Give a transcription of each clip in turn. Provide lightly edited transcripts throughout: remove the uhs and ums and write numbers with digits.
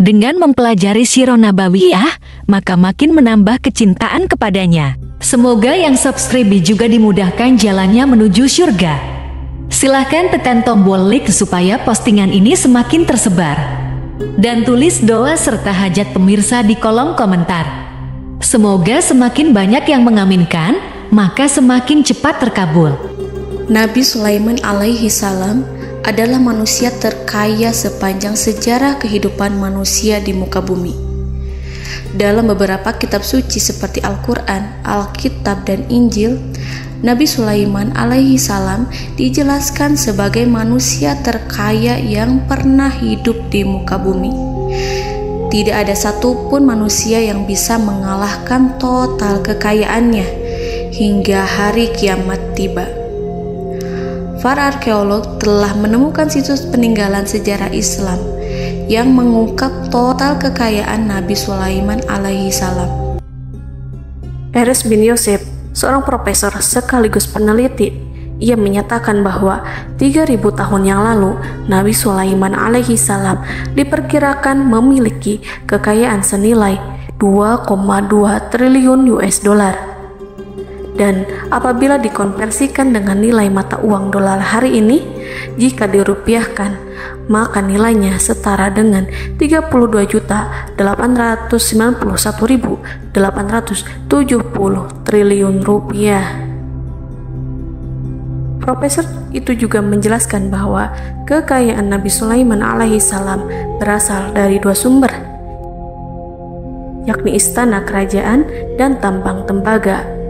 Dengan mempelajari Sirah Nabawiyah, maka makin menambah kecintaan kepadanya. Semoga yang subscribe juga dimudahkan jalannya menuju surga. Silahkan tekan tombol like supaya postingan ini semakin tersebar. Dan tulis doa serta hajat pemirsa di kolom komentar. Semoga semakin banyak yang mengaminkan, maka semakin cepat terkabul. Nabi Sulaiman alaihi salam adalah manusia terkaya sepanjang sejarah kehidupan manusia di muka bumi. Dalam beberapa kitab suci seperti Al-Quran, Alkitab, dan Injil, Nabi Sulaiman alaihi salam dijelaskan sebagai manusia terkaya yang pernah hidup di muka bumi. Tidak ada satupun manusia yang bisa mengalahkan total kekayaannya hingga hari kiamat tiba. Para arkeolog telah menemukan situs peninggalan sejarah Islam yang mengungkap total kekayaan Nabi Sulaiman alaihi salam. Erez bin Yosef, seorang profesor sekaligus peneliti, ia menyatakan bahwa 3.000 tahun yang lalu Nabi Sulaiman alaihi salam diperkirakan memiliki kekayaan senilai 2,2 triliun US dollar. Dan apabila dikonversikan dengan nilai mata uang dolar hari ini, jika dirupiahkan, maka nilainya setara dengan 32.891.870 triliun rupiah. Profesor itu juga menjelaskan bahwa kekayaan Nabi Sulaiman alaihi salam berasal dari dua sumber, yakni istana kerajaan dan tambang tembaga.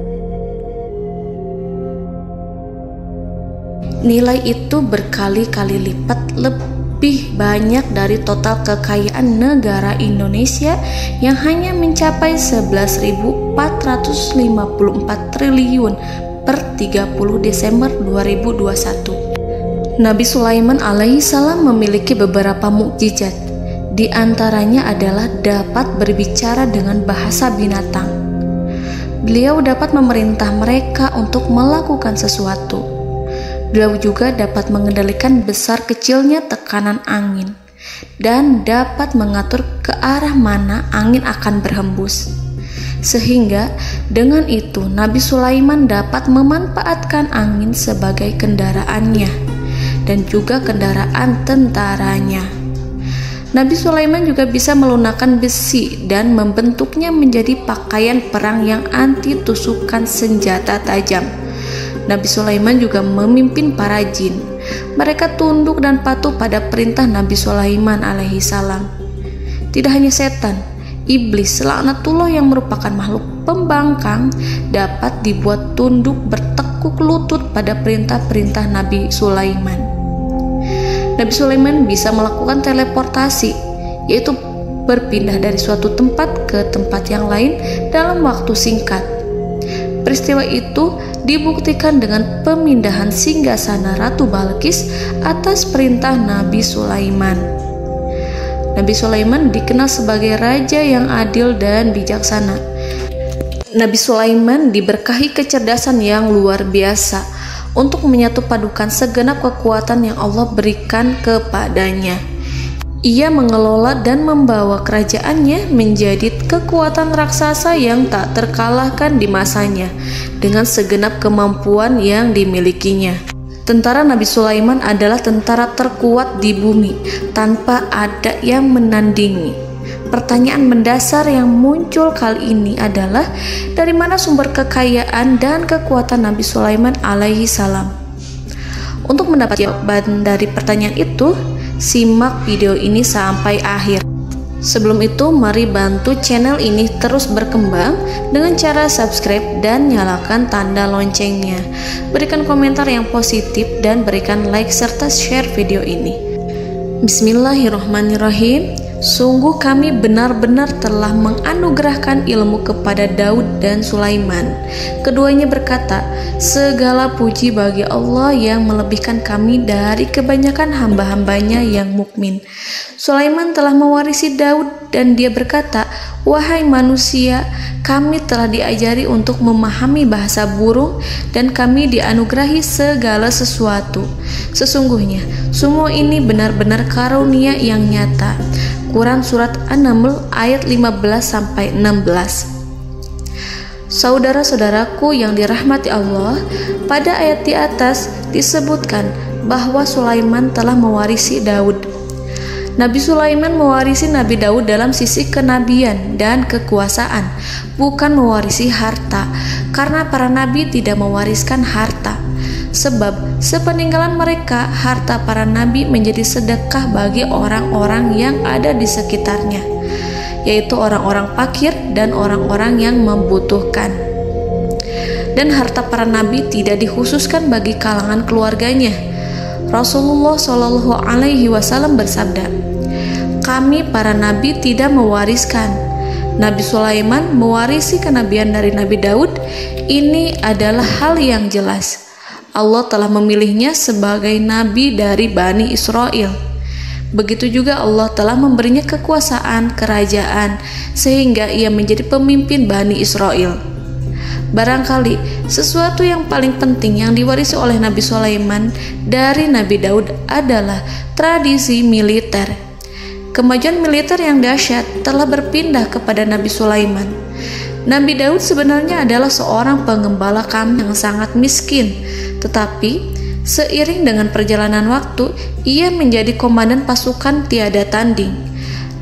Nilai itu berkali-kali lipat lebih banyak dari total kekayaan negara Indonesia yang hanya mencapai 11.454 triliun per 30 Desember 2021. Nabi Sulaiman alaihi salam memiliki beberapa mukjizat. Di antaranya adalah dapat berbicara dengan bahasa binatang. Beliau dapat memerintah mereka untuk melakukan sesuatu. Beliau juga dapat mengendalikan besar kecilnya tekanan angin dan dapat mengatur ke arah mana angin akan berhembus. Sehingga dengan itu Nabi Sulaiman dapat memanfaatkan angin sebagai kendaraannya dan juga kendaraan tentaranya. Nabi Sulaiman juga bisa melunakkan besi dan membentuknya menjadi pakaian perang yang anti tusukan senjata tajam. Nabi Sulaiman juga memimpin para jin. Mereka tunduk dan patuh pada perintah Nabi Sulaiman alaihi salam. Tidak hanya setan, iblis laknatullah yang merupakan makhluk pembangkang dapat dibuat tunduk bertekuk lutut pada perintah-perintah Nabi Sulaiman. Nabi Sulaiman bisa melakukan teleportasi, yaitu berpindah dari suatu tempat ke tempat yang lain dalam waktu singkat. Peristiwa itu dibuktikan dengan pemindahan singgasana Ratu Balqis atas perintah Nabi Sulaiman. Nabi Sulaiman dikenal sebagai raja yang adil dan bijaksana. Nabi Sulaiman diberkahi kecerdasan yang luar biasa untuk menyatu padukan segenap kekuatan yang Allah berikan kepadanya. Ia mengelola dan membawa kerajaannya menjadi kekuatan raksasa yang tak terkalahkan di masanya dengan segenap kemampuan yang dimilikinya. Tentara Nabi Sulaiman adalah tentara terkuat di bumi tanpa ada yang menandingi. Pertanyaan mendasar yang muncul kali ini adalah dari mana sumber kekayaan dan kekuatan Nabi Sulaiman alaihi salam? Untuk mendapat jawaban dari pertanyaan itu, simak video ini sampai akhir. Sebelum itu, mari bantu channel ini terus berkembang dengan cara subscribe dan nyalakan tanda loncengnya. Berikan komentar yang positif dan berikan like serta share video ini. Bismillahirrahmanirrahim. Sungguh kami benar-benar telah menganugerahkan ilmu kepada Daud dan Sulaiman. Keduanya berkata, segala puji bagi Allah yang melebihkan kami dari kebanyakan hamba-hambanya yang mukmin. Sulaiman telah mewarisi Daud dan dia berkata, wahai manusia, kami telah diajari untuk memahami bahasa burung dan kami dianugerahi segala sesuatu. Sesungguhnya semua ini benar-benar karunia yang nyata. Quran Surat An-Naml ayat 15-16. Saudara-saudaraku yang dirahmati Allah, pada ayat di atas disebutkan bahwa Sulaiman telah mewarisi Daud. Nabi Sulaiman mewarisi Nabi Daud dalam sisi kenabian dan kekuasaan, bukan mewarisi harta, karena para nabi tidak mewariskan harta. Sebab sepeninggalan mereka, harta para nabi menjadi sedekah bagi orang-orang yang ada di sekitarnya, yaitu orang-orang fakir dan orang-orang yang membutuhkan. Dan harta para nabi tidak dikhususkan bagi kalangan keluarganya. Rasulullah Shallallahu Alaihi Wasallam bersabda, "Kami para nabi tidak mewariskan." Nabi Sulaiman mewarisi kenabian dari Nabi Daud. Ini adalah hal yang jelas. Allah telah memilihnya sebagai nabi dari Bani Israel. Begitu juga Allah telah memberinya kekuasaan kerajaan sehingga ia menjadi pemimpin Bani Israel. Barangkali sesuatu yang paling penting yang diwarisi oleh Nabi Sulaiman dari Nabi Daud adalah tradisi militer. Kemajuan militer yang dahsyat telah berpindah kepada Nabi Sulaiman. Nabi Daud sebenarnya adalah seorang pengembala kambing yang sangat miskin, tetapi seiring dengan perjalanan waktu, ia menjadi komandan pasukan tiada tanding.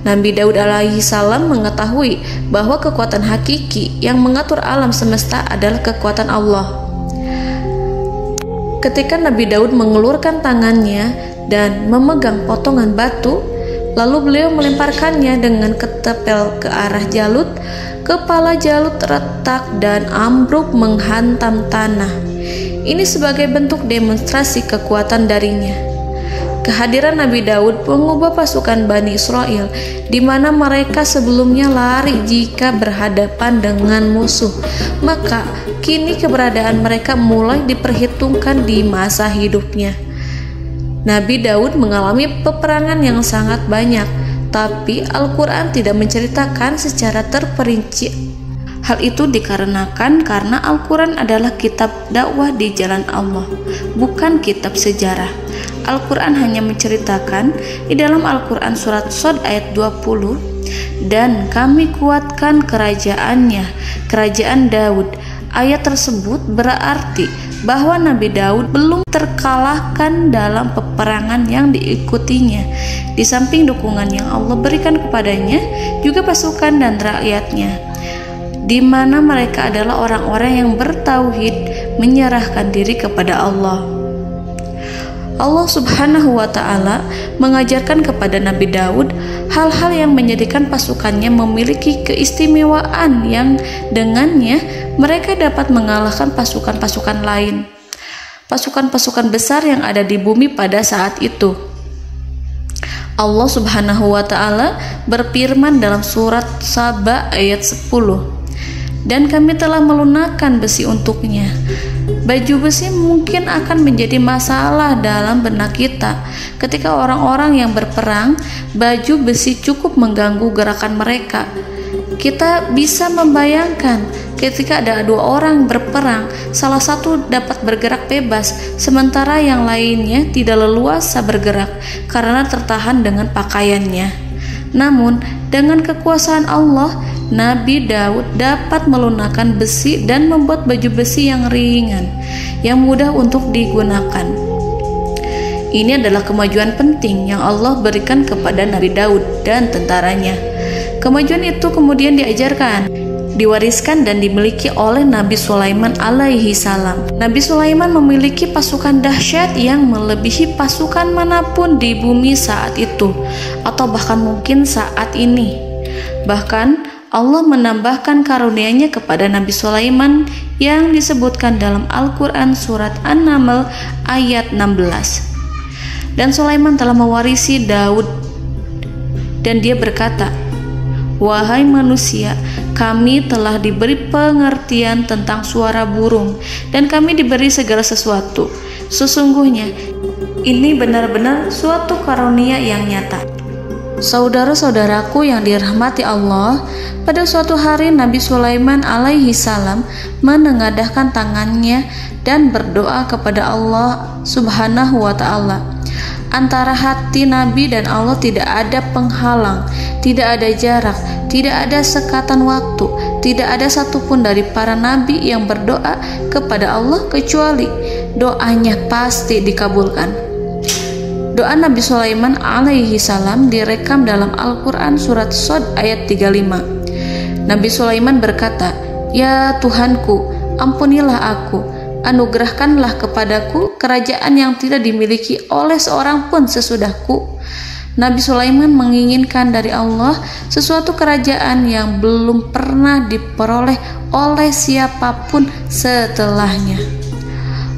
Nabi Daud alaihi salam mengetahui bahwa kekuatan hakiki yang mengatur alam semesta adalah kekuatan Allah. Ketika Nabi Daud mengelurkan tangannya dan memegang potongan batu, lalu beliau melemparkannya dengan ketepel ke arah Jalut, kepala Jalut retak dan ambruk menghantam tanah. Ini sebagai bentuk demonstrasi kekuatan darinya. Kehadiran Nabi Daud mengubah pasukan Bani Israel, di mana mereka sebelumnya lari jika berhadapan dengan musuh. Maka kini keberadaan mereka mulai diperhitungkan di masa hidupnya. Nabi Daud mengalami peperangan yang sangat banyak, tapi Al-Quran tidak menceritakan secara terperinci. Hal itu dikarenakan karena Al-Quran adalah kitab dakwah di jalan Allah, bukan kitab sejarah. Al-Quran hanya menceritakan di dalam Al-Quran surat Shad ayat 20, "Dan kami kuatkan kerajaannya, kerajaan Daud." Ayat tersebut berarti bahwa Nabi Daud belum terkalahkan dalam peperangan yang diikutinya. Di samping dukungan yang Allah berikan kepadanya, juga pasukan dan rakyatnya, di mana mereka adalah orang-orang yang bertauhid, menyerahkan diri kepada Allah. Allah Subhanahu wa Ta'ala mengajarkan kepada Nabi Daud hal-hal yang menjadikan pasukannya memiliki keistimewaan yang dengannya mereka dapat mengalahkan pasukan-pasukan lain, pasukan-pasukan besar yang ada di bumi pada saat itu. Allah Subhanahu wa Ta'ala berfirman dalam surat Saba ayat 10, "Dan kami telah melunakkan besi untuknya." Baju besi mungkin akan menjadi masalah dalam benak kita. Ketika orang-orang yang berperang, baju besi cukup mengganggu gerakan mereka. Kita bisa membayangkan ketika ada dua orang berperang, salah satu dapat bergerak bebas, sementara yang lainnya tidak leluasa bergerak karena tertahan dengan pakaiannya. Namun, dengan kekuasaan Allah, Nabi Daud dapat melunakkan besi dan membuat baju besi yang ringan, yang mudah untuk digunakan. Ini adalah kemajuan penting yang Allah berikan kepada Nabi Daud dan tentaranya. Kemajuan itu kemudian diajarkan, diwariskan dan dimiliki oleh Nabi Sulaiman alaihi salam. Nabi Sulaiman memiliki pasukan dahsyat yang melebihi pasukan manapun di bumi saat itu, atau bahkan mungkin saat ini. Bahkan Allah menambahkan karunia-Nya kepada Nabi Sulaiman yang disebutkan dalam Al-Quran surat An-Naml ayat 16. Dan Sulaiman telah mewarisi Daud, dan dia berkata, "Wahai manusia, kami telah diberi pengertian tentang suara burung, dan kami diberi segala sesuatu. Sesungguhnya ini benar-benar suatu karunia yang nyata." Saudara-saudaraku yang dirahmati Allah, pada suatu hari Nabi Sulaiman alaihi salam menengadahkan tangannya dan berdoa kepada Allah Subhanahu wa ta'ala. Antara hati Nabi dan Allah tidak ada penghalang, tidak ada jarak, tidak ada sekatan waktu, tidak ada satupun dari para nabi yang berdoa kepada Allah kecuali doanya pasti dikabulkan. Doa Nabi Sulaiman alaihi salam direkam dalam Al-Quran surat Shad ayat 35. Nabi Sulaiman berkata, "Ya Tuhanku, ampunilah aku, anugerahkanlah kepadaku kerajaan yang tidak dimiliki oleh seorang pun sesudahku." Nabi Sulaiman menginginkan dari Allah sesuatu kerajaan yang belum pernah diperoleh oleh siapapun setelahnya.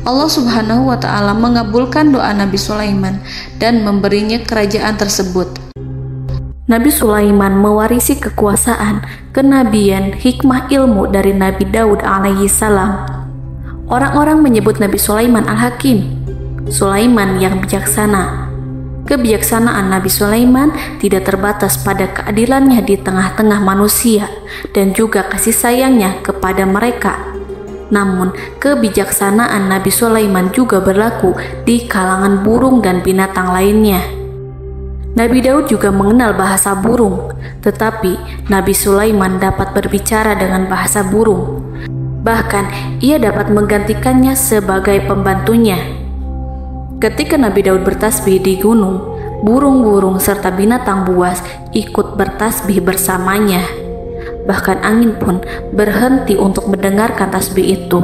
Allah Subhanahu wa ta'ala mengabulkan doa Nabi Sulaiman dan memberinya kerajaan tersebut. Nabi Sulaiman mewarisi kekuasaan, kenabian, hikmah ilmu dari Nabi Daud alaihi salam. Orang-orang menyebut Nabi Sulaiman Al-Hakim, Sulaiman yang bijaksana. Kebijaksanaan Nabi Sulaiman tidak terbatas pada keadilannya di tengah-tengah manusia dan juga kasih sayangnya kepada mereka. Namun, kebijaksanaan Nabi Sulaiman juga berlaku di kalangan burung dan binatang lainnya. Nabi Daud juga mengenal bahasa burung, tetapi Nabi Sulaiman dapat berbicara dengan bahasa burung. Bahkan, ia dapat menggantikannya sebagai pembantunya. Ketika Nabi Daud bertasbih di gunung, burung-burung serta binatang buas ikut bertasbih bersamanya. Bahkan angin pun berhenti untuk mendengarkan tasbih itu.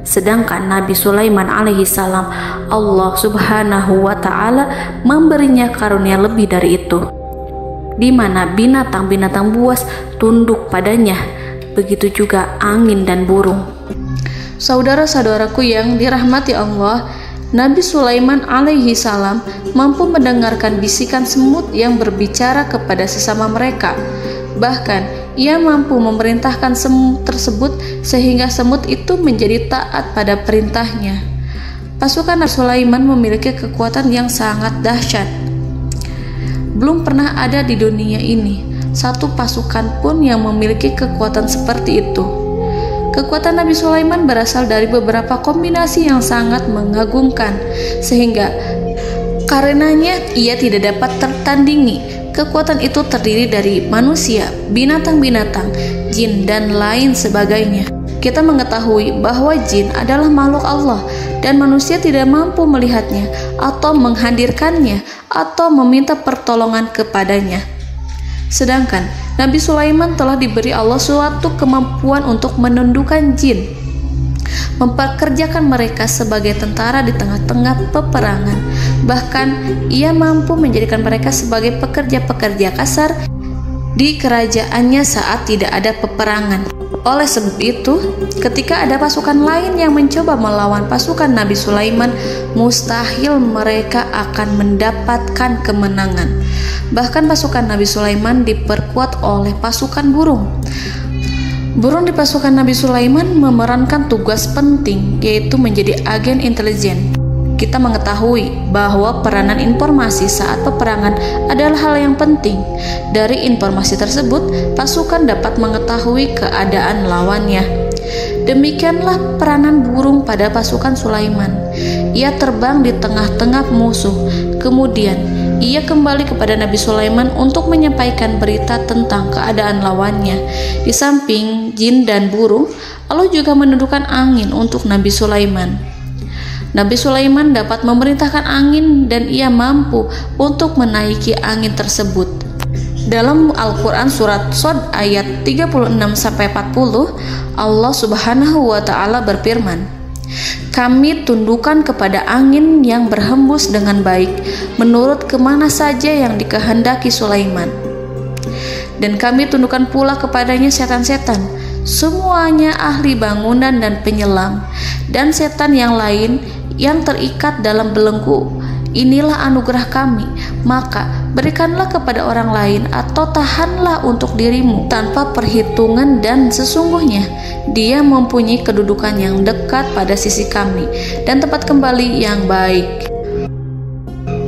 Sedangkan Nabi Sulaiman alaihi salam, Allah Subhanahu wa ta'ala memberinya karunia lebih dari itu, di mana binatang-binatang buas tunduk padanya, begitu juga angin dan burung. Saudara-saudaraku yang dirahmati Allah, Nabi Sulaiman alaihi salam mampu mendengarkan bisikan semut yang berbicara kepada sesama mereka. Bahkan ia mampu memerintahkan semut tersebut sehingga semut itu menjadi taat pada perintahnya. Pasukan Nabi Sulaiman memiliki kekuatan yang sangat dahsyat. Belum pernah ada di dunia ini satu pasukan pun yang memiliki kekuatan seperti itu. Kekuatan Nabi Sulaiman berasal dari beberapa kombinasi yang sangat mengagumkan, sehingga karenanya ia tidak dapat tertandingi. Kekuatan itu terdiri dari manusia, binatang-binatang, jin, dan lain sebagainya. Kita mengetahui bahwa jin adalah makhluk Allah dan manusia tidak mampu melihatnya atau menghadirkannya atau meminta pertolongan kepadanya. Sedangkan Nabi Sulaiman telah diberi Allah suatu kemampuan untuk menundukkan jin, memperkerjakan mereka sebagai tentara di tengah-tengah peperangan. Bahkan ia mampu menjadikan mereka sebagai pekerja-pekerja kasar di kerajaannya saat tidak ada peperangan. Oleh sebab itu, ketika ada pasukan lain yang mencoba melawan pasukan Nabi Sulaiman, mustahil mereka akan mendapatkan kemenangan. Bahkan pasukan Nabi Sulaiman diperkuat oleh pasukan burung. Burung di pasukan Nabi Sulaiman memerankan tugas penting, yaitu menjadi agen intelijen. Kita mengetahui bahwa peranan informasi saat peperangan adalah hal yang penting. Dari informasi tersebut, pasukan dapat mengetahui keadaan lawannya. Demikianlah peranan burung pada pasukan Sulaiman. Ia terbang di tengah-tengah musuh. Kemudian, ia kembali kepada Nabi Sulaiman untuk menyampaikan berita tentang keadaan lawannya. Di samping jin dan burung, Allah juga menundukkan angin untuk Nabi Sulaiman. Nabi Sulaiman dapat memerintahkan angin dan ia mampu untuk menaiki angin tersebut. Dalam Al-Quran surat Shad ayat 36-40, Allah Subhanahu wa ta'ala berfirman, "Kami tundukkan kepada angin yang berhembus dengan baik menurut kemana saja yang dikehendaki Sulaiman. Dan kami tundukkan pula kepadanya setan-setan, semuanya ahli bangunan dan penyelam, dan setan yang lain yang terikat dalam belenggu. Inilah anugerah kami, maka berikanlah kepada orang lain atau tahanlah untuk dirimu tanpa perhitungan, dan sesungguhnya dia mempunyai kedudukan yang dekat pada sisi kami dan tempat kembali yang baik."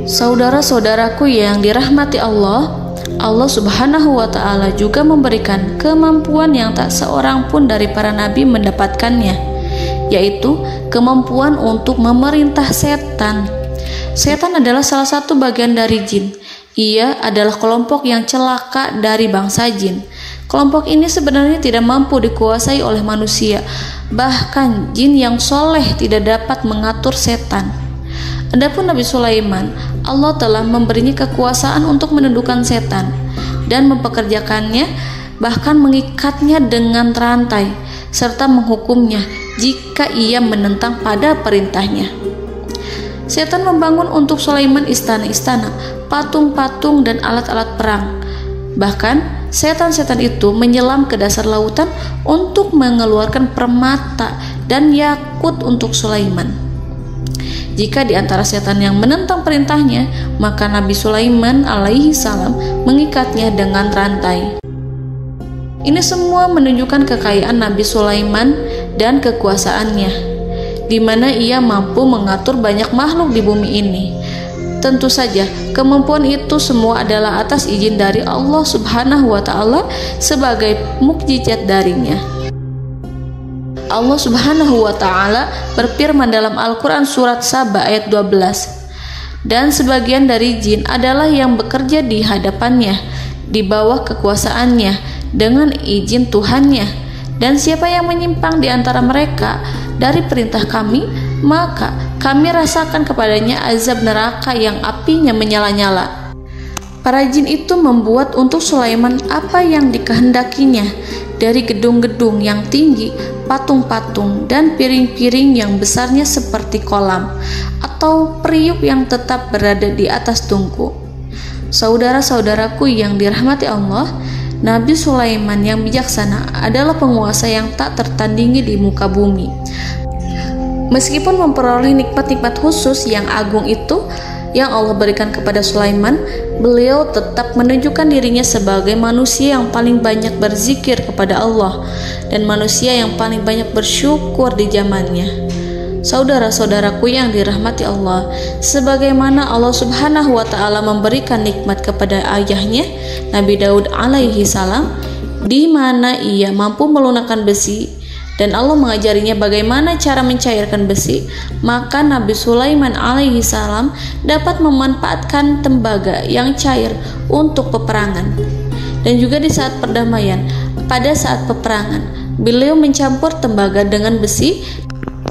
Saudara-saudaraku yang dirahmati Allah, Allah Subhanahu wa Ta'ala juga memberikan kemampuan yang tak seorang pun dari para nabi mendapatkannya, yaitu kemampuan untuk memerintah setan. Setan adalah salah satu bagian dari jin. Ia adalah kelompok yang celaka dari bangsa jin. Kelompok ini sebenarnya tidak mampu dikuasai oleh manusia. Bahkan jin yang soleh tidak dapat mengatur setan. Adapun Nabi Sulaiman, Allah telah memberinya kekuasaan untuk menundukkan setan dan mempekerjakannya, bahkan mengikatnya dengan rantai serta menghukumnya jika ia menentang pada perintahnya. Setan membangun untuk Sulaiman istana-istana, patung-patung dan alat-alat perang. Bahkan setan-setan itu menyelam ke dasar lautan untuk mengeluarkan permata dan yakut untuk Sulaiman. Jika di antara setan yang menentang perintahnya, maka Nabi Sulaiman alaihi salam mengikatnya dengan rantai. Ini semua menunjukkan kekayaan Nabi Sulaiman dan kekuasaannya, di mana ia mampu mengatur banyak makhluk di bumi ini. Tentu saja, kemampuan itu semua adalah atas izin dari Allah Subhanahu wa Ta'ala sebagai mukjizat darinya. Allah Subhanahu wa Ta'ala berfirman dalam Al-Quran surat Saba ayat 12, dan sebagian dari jin adalah yang bekerja di hadapannya di bawah kekuasaannya dengan izin Tuhannya, dan siapa yang menyimpang di antara mereka dari perintah kami, maka kami rasakan kepadanya azab neraka yang apinya menyala-nyala. Para jin itu membuat untuk Sulaiman apa yang dikehendakinya, dari gedung-gedung yang tinggi, patung-patung, dan piring-piring yang besarnya seperti kolam, atau periuk yang tetap berada di atas tungku. Saudara-saudaraku yang dirahmati Allah, Nabi Sulaiman yang bijaksana adalah penguasa yang tak tertandingi di muka bumi. Meskipun memperoleh nikmat-nikmat khusus yang agung itu yang Allah berikan kepada Sulaiman, beliau tetap menunjukkan dirinya sebagai manusia yang paling banyak berzikir kepada Allah dan manusia yang paling banyak bersyukur di zamannya. Saudara-saudaraku yang dirahmati Allah, sebagaimana Allah Subhanahu wa Ta'ala memberikan nikmat kepada ayahnya Nabi Daud alaihi salam, di mana ia mampu melunakkan besi, dan Allah mengajarinya bagaimana cara mencairkan besi, maka Nabi Sulaiman alaihi salam dapat memanfaatkan tembaga yang cair untuk peperangan. Dan juga di saat perdamaian, pada saat peperangan, beliau mencampur tembaga dengan besi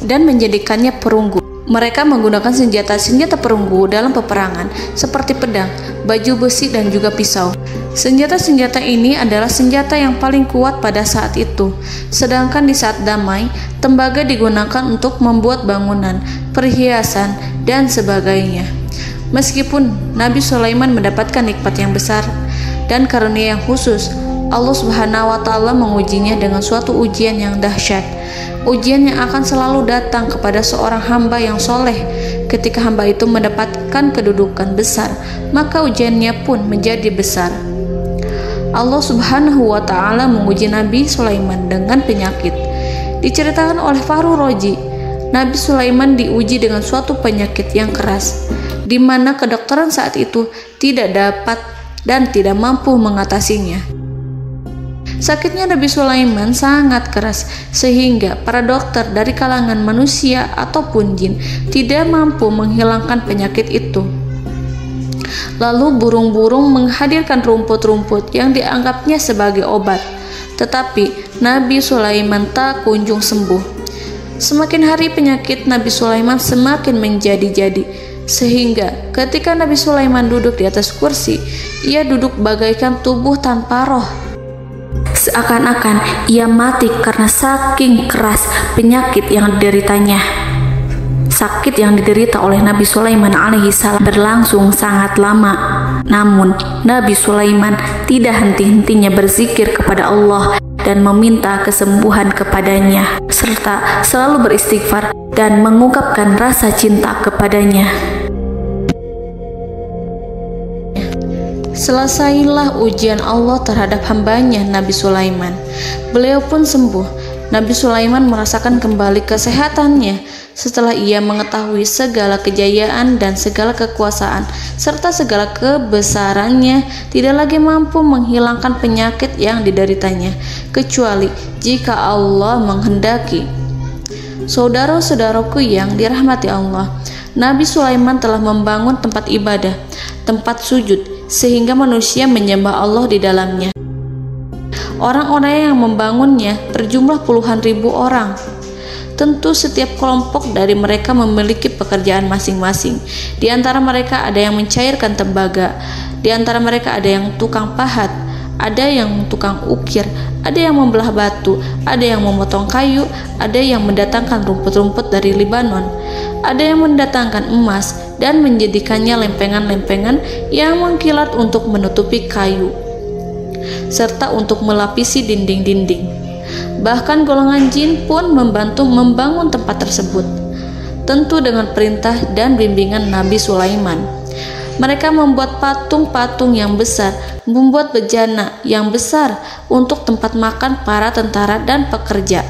dan menjadikannya perunggu. Mereka menggunakan senjata-senjata perunggu dalam peperangan seperti pedang, baju besi, dan juga pisau. Senjata-senjata ini adalah senjata yang paling kuat pada saat itu. Sedangkan di saat damai, tembaga digunakan untuk membuat bangunan, perhiasan, dan sebagainya. Meskipun Nabi Sulaiman mendapatkan nikmat yang besar dan karunia yang khusus, Allah Subhanahu wa Ta'ala mengujinya dengan suatu ujian yang dahsyat. Ujian yang akan selalu datang kepada seorang hamba yang soleh. Ketika hamba itu mendapatkan kedudukan besar, maka ujiannya pun menjadi besar. Allah Subhanahu wa Ta'ala menguji Nabi Sulaiman dengan penyakit. Diceritakan oleh Fahru Roji, Nabi Sulaiman diuji dengan suatu penyakit yang keras, di mana kedokteran saat itu tidak dapat dan tidak mampu mengatasinya. Sakitnya Nabi Sulaiman sangat keras sehingga para dokter dari kalangan manusia ataupun jin tidak mampu menghilangkan penyakit itu. Lalu burung-burung menghadirkan rumput-rumput yang dianggapnya sebagai obat, tetapi Nabi Sulaiman tak kunjung sembuh. Semakin hari penyakit Nabi Sulaiman semakin menjadi-jadi, sehingga ketika Nabi Sulaiman duduk di atas kursi, ia duduk bagaikan tubuh tanpa roh. Seakan-akan ia mati karena saking keras penyakit yang dideritanya. Sakit yang diderita oleh Nabi Sulaiman alaihi salam berlangsung sangat lama. Namun Nabi Sulaiman tidak henti-hentinya berzikir kepada Allah dan meminta kesembuhan kepadanya, serta selalu beristighfar dan mengungkapkan rasa cinta kepadanya. Selesailah ujian Allah terhadap hambanya Nabi Sulaiman. Beliau pun sembuh Nabi Sulaiman merasakan kembali kesehatannya setelah ia mengetahui segala kejayaan dan segala kekuasaan serta segala kebesarannya tidak lagi mampu menghilangkan penyakit yang dideritanya kecuali jika Allah menghendaki. Saudara-saudaraku yang dirahmati Allah, Nabi Sulaiman telah membangun tempat ibadah, tempat sujud, sehingga manusia menyembah Allah di dalamnya. Orang-orang yang membangunnya berjumlah puluhan ribu orang. Tentu setiap kelompok dari mereka memiliki pekerjaan masing-masing. Di antara mereka ada yang mencairkan tembaga, di antara mereka ada yang tukang pahat, ada yang tukang ukir, ada yang membelah batu, ada yang memotong kayu, ada yang mendatangkan rumput-rumput dari Libanon, ada yang mendatangkan emas dan menjadikannya lempengan-lempengan yang mengkilat untuk menutupi kayu serta untuk melapisi dinding-dinding. Bahkan golongan jin pun membantu membangun tempat tersebut, tentu dengan perintah dan bimbingan Nabi Sulaiman. Mereka membuat patung-patung yang besar, membuat bejana yang besar untuk tempat makan para tentara dan pekerja,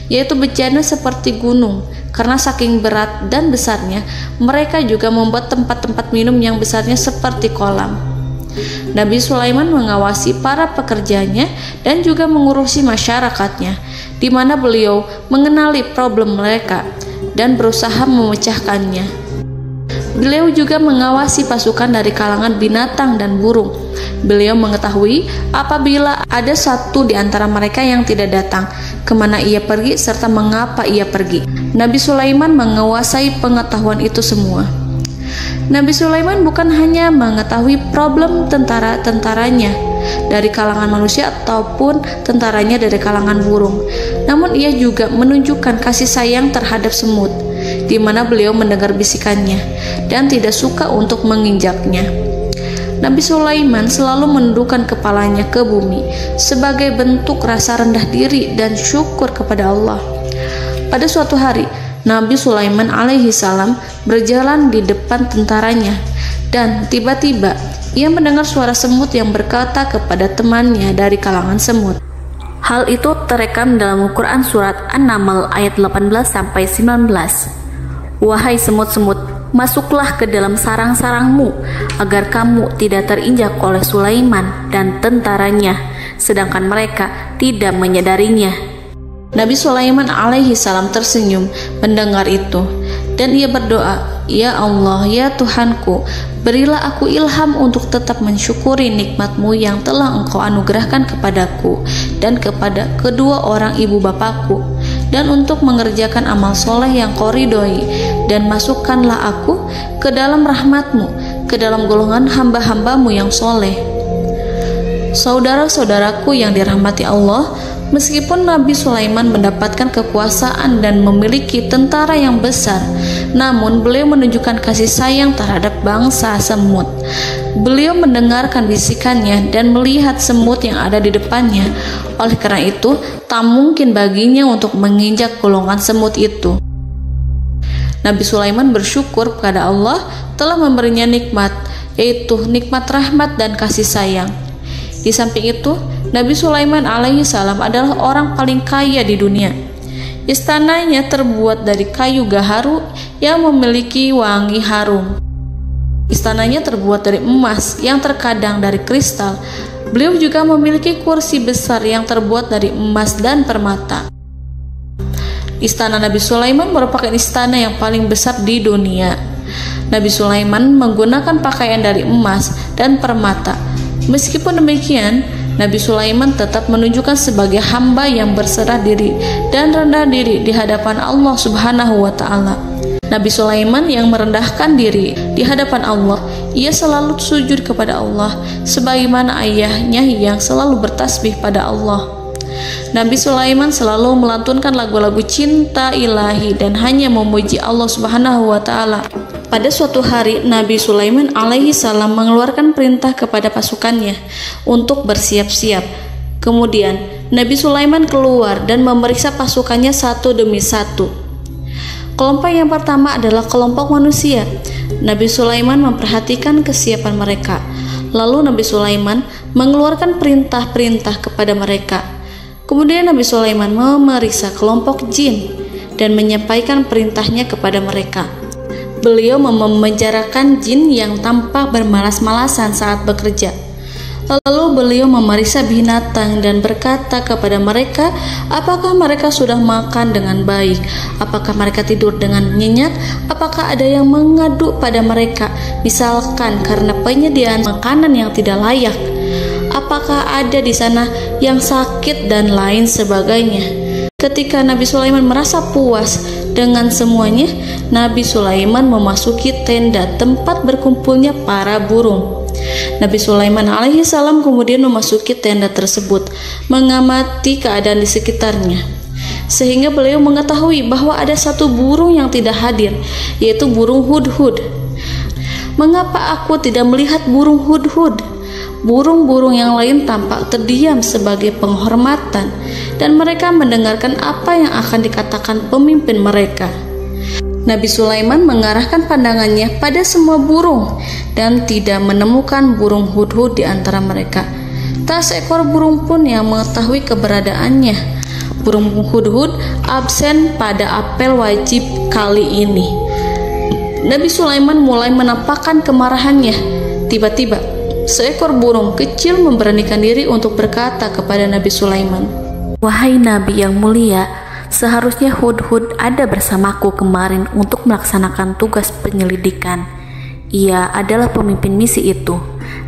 yaitu bejana seperti gunung. Karena saking berat dan besarnya, mereka juga membuat tempat-tempat minum yang besarnya seperti kolam. Nabi Sulaiman mengawasi para pekerjanya dan juga mengurusi masyarakatnya, di mana beliau mengenali problem mereka dan berusaha memecahkannya. Beliau juga mengawasi pasukan dari kalangan binatang dan burung. Beliau mengetahui apabila ada satu di antara mereka yang tidak datang, kemana ia pergi serta mengapa ia pergi. Nabi Sulaiman menguasai pengetahuan itu semua. Nabi Sulaiman bukan hanya mengetahui problem tentara-tentaranya dari kalangan manusia ataupun tentaranya dari kalangan burung, namun ia juga menunjukkan kasih sayang terhadap semut, di mana beliau mendengar bisikannya dan tidak suka untuk menginjaknya. Nabi Sulaiman selalu menundukkan kepalanya ke bumi sebagai bentuk rasa rendah diri dan syukur kepada Allah. Pada suatu hari, Nabi Sulaiman alaihi salam berjalan di depan tentaranya dan tiba-tiba ia mendengar suara semut yang berkata kepada temannya dari kalangan semut. Hal itu terekam dalam Al-Quran surat An-Naml ayat 18-19. Wahai semut-semut, masuklah ke dalam sarang-sarangmu agar kamu tidak terinjak oleh Sulaiman dan tentaranya, sedangkan mereka tidak menyadarinya. Nabi Sulaiman alaihi salam tersenyum mendengar itu dan ia berdoa, "Ya Allah, ya Tuhanku, berilah aku ilham untuk tetap mensyukuri nikmat-Mu yang telah Engkau anugerahkan kepadaku dan kepada kedua orang ibu bapakku, dan untuk mengerjakan amal soleh yang Kau ridhoi, dan masukkanlah aku ke dalam rahmat-Mu, ke dalam golongan hamba-hamba-Mu yang soleh." Saudara-saudaraku yang dirahmati Allah, meskipun Nabi Sulaiman mendapatkan kekuasaan dan memiliki tentara yang besar, namun beliau menunjukkan kasih sayang terhadap bangsa semut. Beliau mendengarkan bisikannya dan melihat semut yang ada di depannya. Oleh karena itu, tak mungkin baginya untuk menginjak golongan semut itu. Nabi Sulaiman bersyukur kepada Allah telah memberinya nikmat, yaitu nikmat rahmat dan kasih sayang. Di samping itu, Nabi Sulaiman alaihi salam adalah orang paling kaya di dunia. Istananya terbuat dari kayu gaharu yang memiliki wangi harum. Istananya terbuat dari emas yang terkadang dari kristal. Beliau juga memiliki kursi besar yang terbuat dari emas dan permata. Istana Nabi Sulaiman merupakan istana yang paling besar di dunia. Nabi Sulaiman menggunakan pakaian dari emas dan permata. Meskipun demikian, Nabi Sulaiman tetap menunjukkan sebagai hamba yang berserah diri dan rendah diri di hadapan Allah Subhanahu wa Ta'ala. Nabi Sulaiman yang merendahkan diri di hadapan Allah, ia selalu sujud kepada Allah, sebagaimana ayahnya yang selalu bertasbih pada Allah. Nabi Sulaiman selalu melantunkan lagu-lagu cinta ilahi dan hanya memuji Allah Subhanahu wa Ta'ala. Pada suatu hari, Nabi Sulaiman alaihi salam mengeluarkan perintah kepada pasukannya untuk bersiap-siap. Kemudian, Nabi Sulaiman keluar dan memeriksa pasukannya satu demi satu. Kelompok yang pertama adalah kelompok manusia. Nabi Sulaiman memperhatikan kesiapan mereka. Lalu Nabi Sulaiman mengeluarkan perintah-perintah kepada mereka. Kemudian Nabi Sulaiman memeriksa kelompok jin dan menyampaikan perintahnya kepada mereka. Beliau memenjarakan jin yang tampak bermalas-malasan saat bekerja. Lalu beliau memeriksa binatang dan berkata kepada mereka, apakah mereka sudah makan dengan baik? Apakah mereka tidur dengan nyenyak? Apakah ada yang mengadu pada mereka, misalkan karena penyediaan makanan yang tidak layak? Apakah ada di sana yang sakit dan lain sebagainya? Ketika Nabi Sulaiman merasa puas dengan semuanya, Nabi Sulaiman memasuki tenda tempat berkumpulnya para burung. Nabi Sulaiman alaihi salam kemudian memasuki tenda tersebut, mengamati keadaan di sekitarnya, sehingga beliau mengetahui bahwa ada satu burung yang tidak hadir, yaitu burung hudhud. Mengapa aku tidak melihat burung hudhud? Burung-burung yang lain tampak terdiam sebagai penghormatan, dan mereka mendengarkan apa yang akan dikatakan pemimpin mereka. Nabi Sulaiman mengarahkan pandangannya pada semua burung dan tidak menemukan burung hudhud di antara mereka. Tak seekor burung pun yang mengetahui keberadaannya. Burung hudhud absen pada apel wajib kali ini. Nabi Sulaiman mulai menampakkan kemarahannya. Tiba-tiba, seekor burung kecil memberanikan diri untuk berkata kepada Nabi Sulaiman, "Wahai Nabi yang mulia, seharusnya hudhud ada bersamaku kemarin untuk melaksanakan tugas penyelidikan. Ia adalah pemimpin misi itu.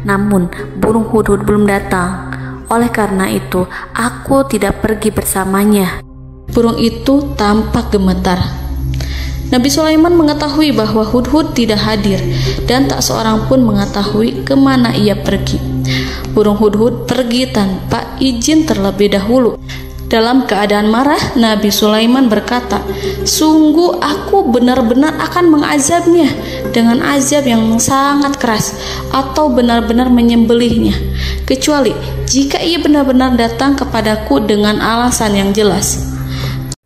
Namun, burung hudhud belum datang. Oleh karena itu, aku tidak pergi bersamanya." Burung itu tampak gemetar. Nabi Sulaiman mengetahui bahwa hudhud tidak hadir dan tak seorang pun mengetahui kemana ia pergi. Burung hudhud pergi tanpa izin terlebih dahulu. Dalam keadaan marah, Nabi Sulaiman berkata, "Sungguh aku benar-benar akan mengazabnya dengan azab yang sangat keras atau benar-benar menyembelihnya, kecuali jika ia benar-benar datang kepadaku dengan alasan yang jelas."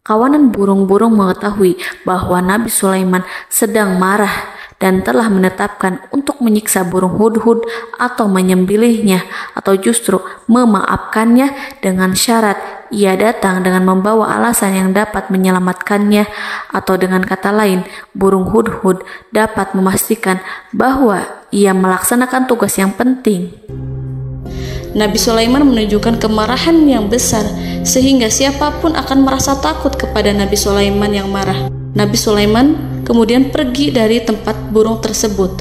Kawanan burung-burung mengetahui bahwa Nabi Sulaiman sedang marah dan telah menetapkan untuk menyiksa burung hudhud atau menyembelihnya atau justru memaafkannya dengan syarat ia datang dengan membawa alasan yang dapat menyelamatkannya, atau dengan kata lain, burung hudhud dapat memastikan bahwa ia melaksanakan tugas yang penting. Nabi Sulaiman menunjukkan kemarahan yang besar sehingga siapapun akan merasa takut kepada Nabi Sulaiman yang marah. Nabi Sulaiman kemudian pergi dari tempat burung tersebut.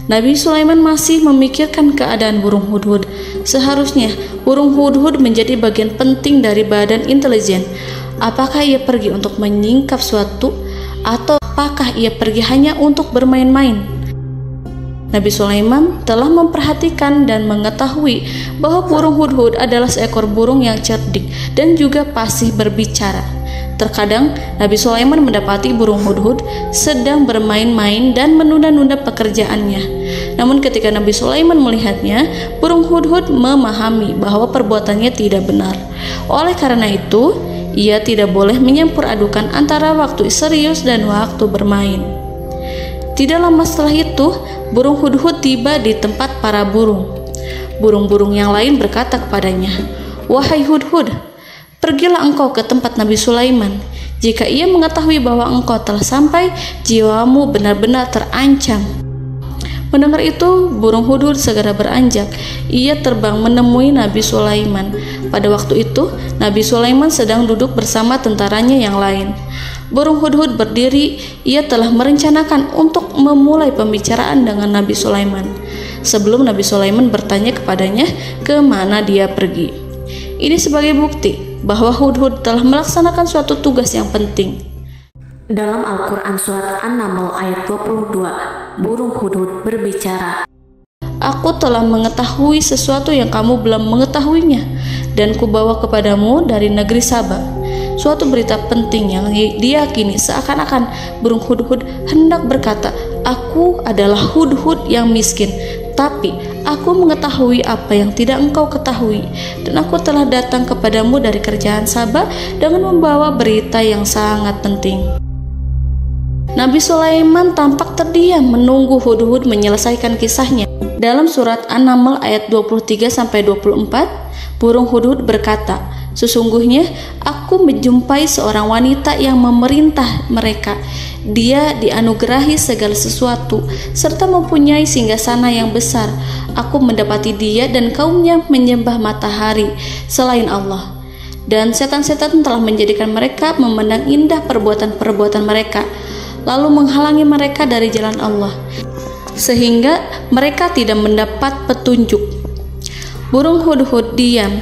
Nabi Sulaiman masih memikirkan keadaan burung hudhud. Seharusnya burung hudhud menjadi bagian penting dari badan intelijen. Apakah ia pergi untuk menyingkap suatu, atau apakah ia pergi hanya untuk bermain-main? Nabi Sulaiman telah memperhatikan dan mengetahui bahwa burung hudhud adalah seekor burung yang cerdik dan juga fasih berbicara. Terkadang Nabi Sulaiman mendapati burung hudhud sedang bermain-main dan menunda-nunda pekerjaannya. Namun ketika Nabi Sulaiman melihatnya, burung hudhud memahami bahwa perbuatannya tidak benar. Oleh karena itu, ia tidak boleh menyampur adukan antara waktu serius dan waktu bermain. Tidak lama setelah itu, burung hudhud tiba di tempat para burung. Burung-burung yang lain berkata kepadanya, "Wahai hudhud, pergilah engkau ke tempat Nabi Sulaiman. Jika ia mengetahui bahwa engkau telah sampai, jiwamu benar-benar terancam." Mendengar itu, burung hudhud segera beranjak. Ia terbang menemui Nabi Sulaiman. Pada waktu itu, Nabi Sulaiman sedang duduk bersama tentaranya yang lain. Burung hudhud berdiri. Ia telah merencanakan untuk memulai pembicaraan dengan Nabi Sulaiman sebelum Nabi Sulaiman bertanya kepadanya kemana dia pergi. Ini sebagai bukti bahwa hudhud telah melaksanakan suatu tugas yang penting. Dalam Al-Quran Surat An-Naml ayat 22, burung hudhud berbicara, "Aku telah mengetahui sesuatu yang kamu belum mengetahuinya, dan kubawa kepadamu dari negeri Saba suatu berita penting yang diyakini seakan-akan burung hudhud hendak berkata, 'Aku adalah hudhud yang miskin, tapi aku mengetahui apa yang tidak engkau ketahui, dan aku telah datang kepadamu dari kerajaan Saba dengan membawa berita yang sangat penting.'" Nabi Sulaiman tampak terdiam menunggu hudhud menyelesaikan kisahnya. Dalam surat An-Naml ayat 23-24, burung hudhud berkata, Sesungguhnya aku menjumpai seorang wanita yang memerintah mereka. Dia dianugerahi segala sesuatu serta mempunyai singgasana yang besar. Aku mendapati dia dan kaumnya menyembah matahari selain Allah. Dan setan-setan telah menjadikan mereka memandang indah perbuatan-perbuatan mereka, lalu menghalangi mereka dari jalan Allah, sehingga mereka tidak mendapat petunjuk. Burung hudhud diam.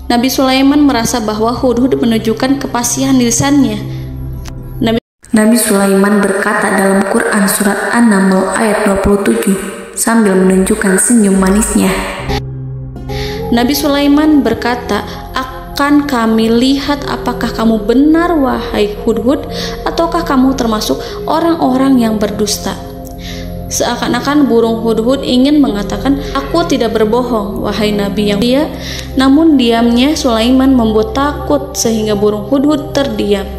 Nabi Sulaiman merasa bahwa hudhud menunjukkan kepasihan lisannya. Nabi Sulaiman berkata dalam Quran surat An-Naml ayat 27 sambil menunjukkan senyum manisnya. Nabi Sulaiman berkata, "Akan kami lihat apakah kamu benar wahai hudhud, ataukah kamu termasuk orang-orang yang berdusta." Seakan-akan burung hudhud ingin mengatakan, "Aku tidak berbohong, wahai Nabi yang mulia." Namun diamnya Sulaiman membuat takut sehingga burung hudhud terdiam.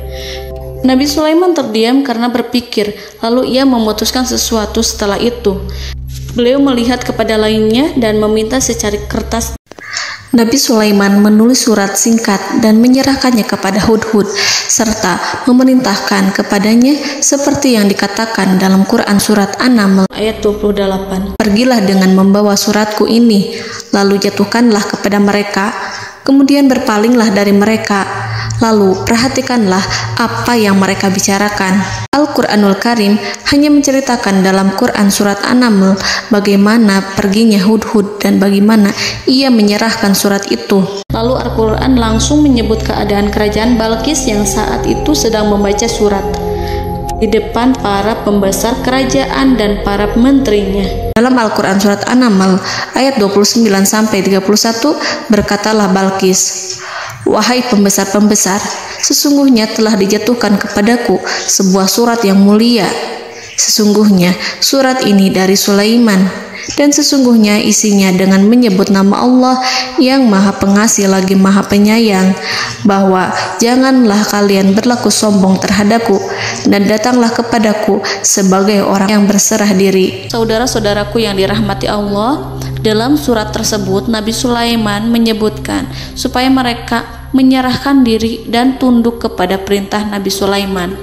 Nabi Sulaiman terdiam karena berpikir, lalu ia memutuskan sesuatu setelah itu. Beliau melihat kepada lainnya dan meminta secari kertas. Nabi Sulaiman menulis surat singkat dan menyerahkannya kepada hudhud serta memerintahkan kepadanya seperti yang dikatakan dalam Quran surat An-Naml ayat 28. "Pergilah dengan membawa suratku ini, lalu jatuhkanlah kepada mereka, kemudian berpalinglah dari mereka, lalu perhatikanlah apa yang mereka bicarakan." Al-Quranul Karim hanya menceritakan dalam Quran surat An-Naml bagaimana perginya hudhud dan bagaimana ia menyerahkan surat itu. Lalu Al-Quran langsung menyebut keadaan kerajaan Balqis yang saat itu sedang membaca surat di depan para pembesar kerajaan dan para menterinya. Dalam Al-Quran surat An-Naml ayat 29-31 berkatalah Balqis, "Wahai pembesar-pembesar, sesungguhnya telah dijatuhkan kepadaku sebuah surat yang mulia. Sesungguhnya surat ini dari Sulaiman, dan sesungguhnya isinya dengan menyebut nama Allah yang Maha Pengasih lagi Maha Penyayang, bahwa janganlah kalian berlaku sombong terhadapku, dan datanglah kepadaku sebagai orang yang berserah diri." Saudara-saudaraku yang dirahmati Allah, dalam surat tersebut Nabi Sulaiman menyebutkan supaya mereka menyerahkan diri dan tunduk kepada perintah Nabi Sulaiman.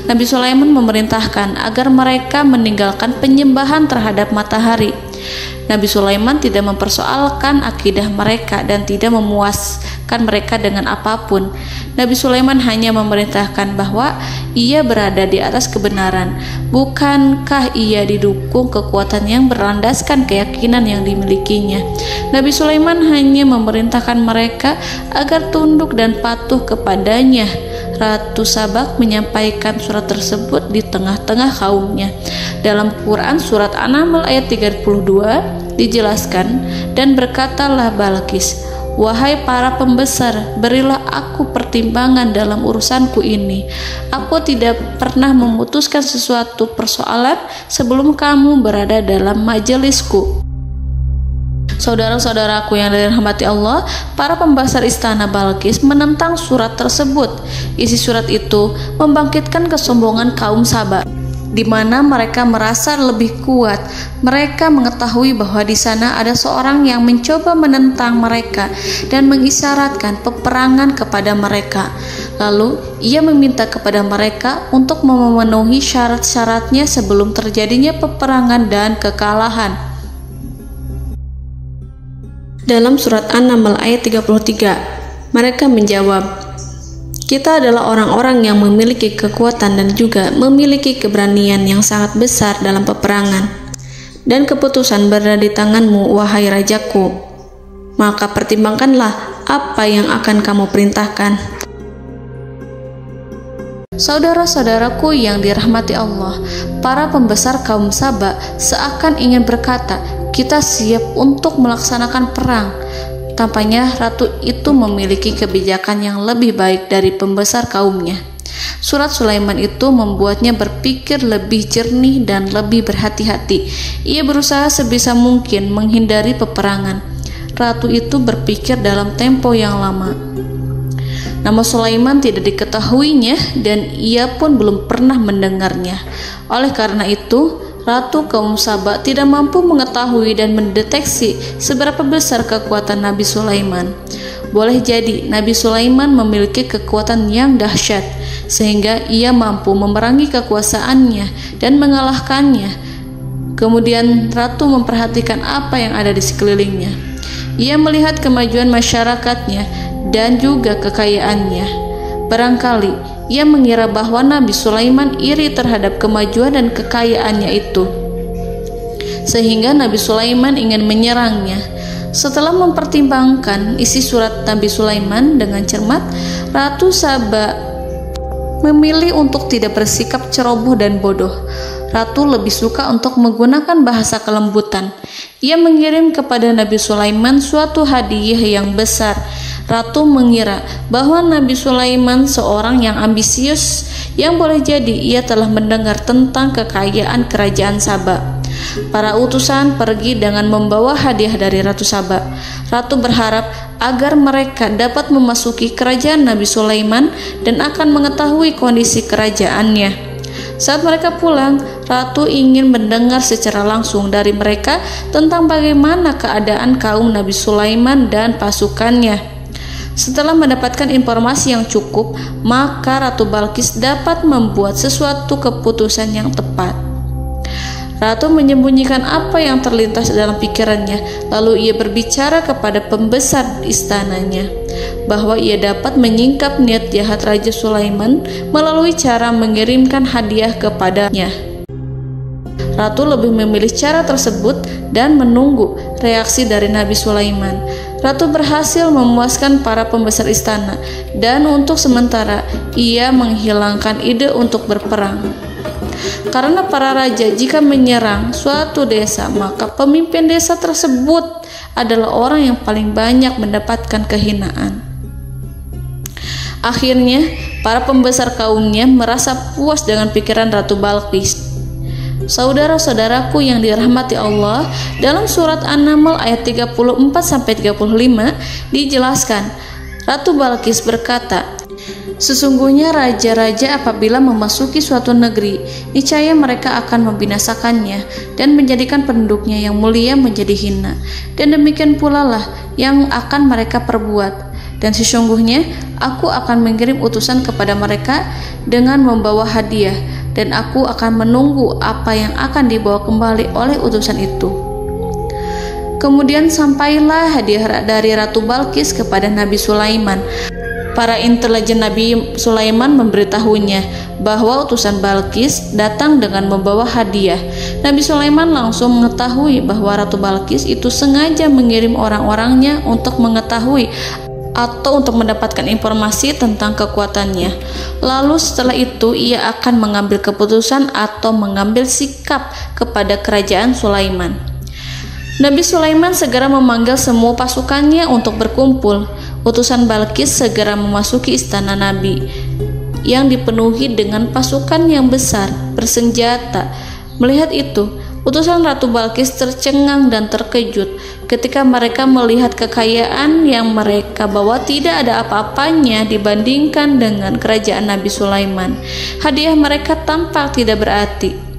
Nabi Sulaiman memerintahkan agar mereka meninggalkan penyembahan terhadap matahari. Nabi Sulaiman tidak mempersoalkan akidah mereka dan tidak memuaskan mereka dengan apapun. Nabi Sulaiman hanya memerintahkan bahwa ia berada di atas kebenaran. Bukankah ia didukung kekuatan yang berlandaskan keyakinan yang dimilikinya? Nabi Sulaiman hanya memerintahkan mereka agar tunduk dan patuh kepadanya. Ratu Sabak menyampaikan surat tersebut di tengah-tengah kaumnya. Dalam Quran surat An-Naml ayat 32 dijelaskan, "Dan berkatalah Balqis, wahai para pembesar, berilah aku pertimbangan dalam urusanku ini. Aku tidak pernah memutuskan sesuatu persoalan sebelum kamu berada dalam majelisku." Saudara-saudaraku yang dirahmati Allah, para pembesar istana Balqis menentang surat tersebut. Isi surat itu membangkitkan kesombongan kaum Sabak, di mana mereka merasa lebih kuat. Mereka mengetahui bahwa di sana ada seorang yang mencoba menentang mereka dan mengisyaratkan peperangan kepada mereka. Lalu ia meminta kepada mereka untuk memenuhi syarat-syaratnya sebelum terjadinya peperangan dan kekalahan. Dalam surat An-Naml ayat 33, mereka menjawab, "Kita adalah orang-orang yang memiliki kekuatan dan juga memiliki keberanian yang sangat besar dalam peperangan. Dan keputusan berada di tanganmu, wahai rajaku. Maka pertimbangkanlah apa yang akan kamu perintahkan." Saudara-saudaraku yang dirahmati Allah, para pembesar kaum Sabak seakan ingin berkata, "Kita siap untuk melaksanakan perang." Tampaknya ratu itu memiliki kebijakan yang lebih baik dari pembesar kaumnya. Surat Sulaiman itu membuatnya berpikir lebih jernih dan lebih berhati-hati. Ia berusaha sebisa mungkin menghindari peperangan. Ratu itu berpikir dalam tempo yang lama. Nama Sulaiman tidak diketahuinya dan ia pun belum pernah mendengarnya. Oleh karena itu, Ratu kaum Sabak tidak mampu mengetahui dan mendeteksi seberapa besar kekuatan Nabi Sulaiman. boleh jadi Nabi Sulaiman memiliki kekuatan yang dahsyat sehingga ia mampu memerangi kekuasaannya dan mengalahkannya. Kemudian ratu memperhatikan apa yang ada di sekelilingnya. Ia melihat kemajuan masyarakatnya dan juga kekayaannya. Barangkali ia mengira bahwa Nabi Sulaiman iri terhadap kemajuan dan kekayaannya itu, sehingga Nabi Sulaiman ingin menyerangnya. Setelah mempertimbangkan isi surat Nabi Sulaiman dengan cermat, Ratu Saba memilih untuk tidak bersikap ceroboh dan bodoh. Ratu lebih suka untuk menggunakan bahasa kelembutan. Ia mengirim kepada Nabi Sulaiman suatu hadiah yang besar. Ratu mengira bahwa Nabi Sulaiman seorang yang ambisius, yang boleh jadi ia telah mendengar tentang kekayaan kerajaan Saba. Para utusan pergi dengan membawa hadiah dari Ratu Saba. Ratu berharap agar mereka dapat memasuki kerajaan Nabi Sulaiman dan akan mengetahui kondisi kerajaannya. Saat mereka pulang, Ratu ingin mendengar secara langsung dari mereka tentang bagaimana keadaan kaum Nabi Sulaiman dan pasukannya. Setelah mendapatkan informasi yang cukup, maka Ratu Balqis dapat membuat sesuatu keputusan yang tepat. Ratu menyembunyikan apa yang terlintas dalam pikirannya, lalu ia berbicara kepada pembesar istananya bahwa ia dapat menyingkap niat jahat Raja Sulaiman melalui cara mengirimkan hadiah kepadanya. Ratu lebih memilih cara tersebut dan menunggu reaksi dari Nabi Sulaiman. Ratu berhasil memuaskan para pembesar istana, dan untuk sementara ia menghilangkan ide untuk berperang. Karena para raja jika menyerang suatu desa, maka pemimpin desa tersebut adalah orang yang paling banyak mendapatkan kehinaan. Akhirnya, para pembesar kaumnya merasa puas dengan pikiran Ratu Balqis. Saudara-saudaraku yang dirahmati Allah, dalam surat An-Naml ayat 34-35 dijelaskan, Ratu Balqis berkata, "Sesungguhnya raja-raja apabila memasuki suatu negeri, niscaya mereka akan membinasakannya dan menjadikan penduduknya yang mulia menjadi hina. Dan demikian pula lah yang akan mereka perbuat. Dan sesungguhnya aku akan mengirim utusan kepada mereka dengan membawa hadiah, dan aku akan menunggu apa yang akan dibawa kembali oleh utusan itu." Kemudian sampailah hadiah dari Ratu Balqis kepada Nabi Sulaiman. Para intelijen Nabi Sulaiman memberitahunya bahwa utusan Balqis datang dengan membawa hadiah. Nabi Sulaiman langsung mengetahui bahwa Ratu Balqis itu sengaja mengirim orang-orangnya untuk mengetahui atau untuk mendapatkan informasi tentang kekuatannya. Lalu setelah itu ia akan mengambil keputusan atau mengambil sikap kepada kerajaan Sulaiman. Nabi Sulaiman segera memanggil semua pasukannya untuk berkumpul. Utusan Balqis segera memasuki istana Nabi yang dipenuhi dengan pasukan yang besar bersenjata. Melihat itu, utusan Ratu Balqis tercengang dan terkejut ketika mereka melihat kekayaan yang mereka bawa tidak ada apa-apanya dibandingkan dengan kerajaan Nabi Sulaiman. Hadiah mereka tampak tidak berarti.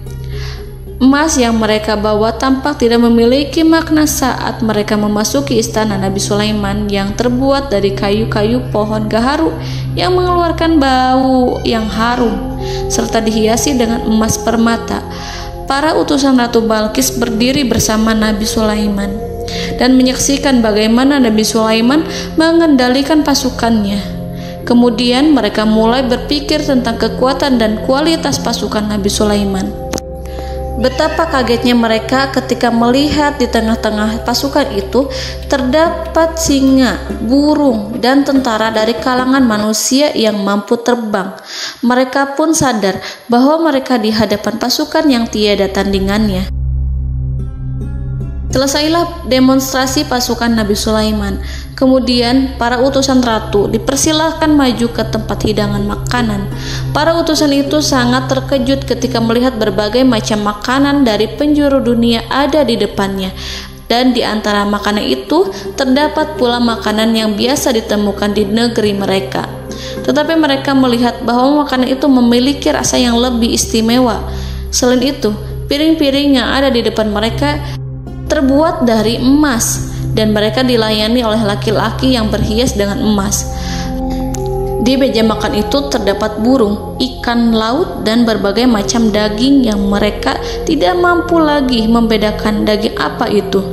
Emas yang mereka bawa tampak tidak memiliki makna saat mereka memasuki istana Nabi Sulaiman yang terbuat dari kayu-kayu pohon gaharu yang mengeluarkan bau yang harum serta dihiasi dengan emas permata. Para utusan Ratu Balqis berdiri bersama Nabi Sulaiman dan menyaksikan bagaimana Nabi Sulaiman mengendalikan pasukannya. Kemudian mereka mulai berpikir tentang kekuatan dan kualitas pasukan Nabi Sulaiman. Betapa kagetnya mereka ketika melihat di tengah-tengah pasukan itu terdapat singa, burung, dan tentara dari kalangan manusia yang mampu terbang. Mereka pun sadar bahwa mereka di hadapan pasukan yang tiada tandingannya. Selesailah demonstrasi pasukan Nabi Sulaiman. Kemudian para utusan ratu dipersilahkan maju ke tempat hidangan makanan. Para utusan itu sangat terkejut ketika melihat berbagai macam makanan dari penjuru dunia ada di depannya. Dan di antara makanan itu terdapat pula makanan yang biasa ditemukan di negeri mereka. Tetapi mereka melihat bahwa makanan itu memiliki rasa yang lebih istimewa. Selain itu, piring-piring yang ada di depan mereka terbuat dari emas dan mereka dilayani oleh laki-laki yang berhias dengan emas. Di meja makan itu terdapat burung, ikan laut, dan berbagai macam daging yang mereka tidak mampu lagi membedakan daging apa itu.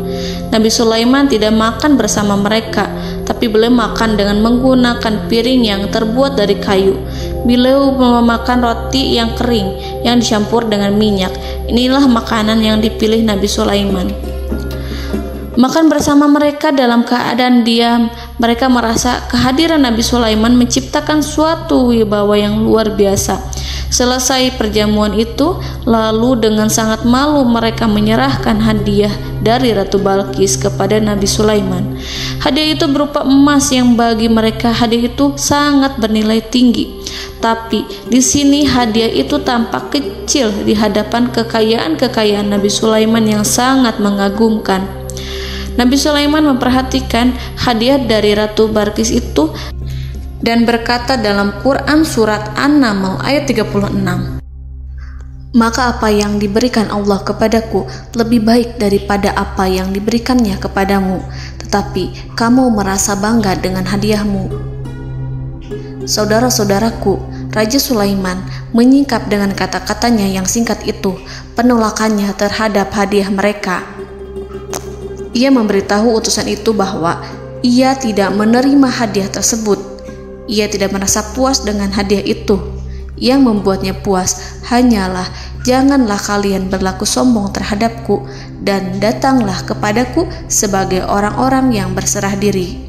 Nabi Sulaiman tidak makan bersama mereka, tapi beliau makan dengan menggunakan piring yang terbuat dari kayu. Beliau memakan roti yang kering yang dicampur dengan minyak. Inilah makanan yang dipilih Nabi Sulaiman. Makan bersama mereka dalam keadaan diam, mereka merasa kehadiran Nabi Sulaiman menciptakan suatu wibawa yang luar biasa. Selesai perjamuan itu, lalu dengan sangat malu mereka menyerahkan hadiah dari Ratu Balqis kepada Nabi Sulaiman. Hadiah itu berupa emas yang bagi mereka hadiah itu sangat bernilai tinggi. Tapi di sini hadiah itu tampak kecil di hadapan kekayaan Nabi Sulaiman yang sangat mengagumkan. Nabi Sulaiman memperhatikan hadiah dari Ratu Balqis itu dan berkata dalam Quran surat An-Naml ayat 36, "Maka apa yang diberikan Allah kepadaku lebih baik daripada apa yang diberikannya kepadamu, tetapi kamu merasa bangga dengan hadiahmu." Saudara-saudaraku, Raja Sulaiman menyingkap dengan kata-katanya yang singkat itu penolakannya terhadap hadiah mereka. Ia memberitahu utusan itu bahwa ia tidak menerima hadiah tersebut. Ia tidak merasa puas dengan hadiah itu. Yang membuatnya puas hanyalah, janganlah kalian berlaku sombong terhadapku dan datanglah kepadaku sebagai orang-orang yang berserah diri.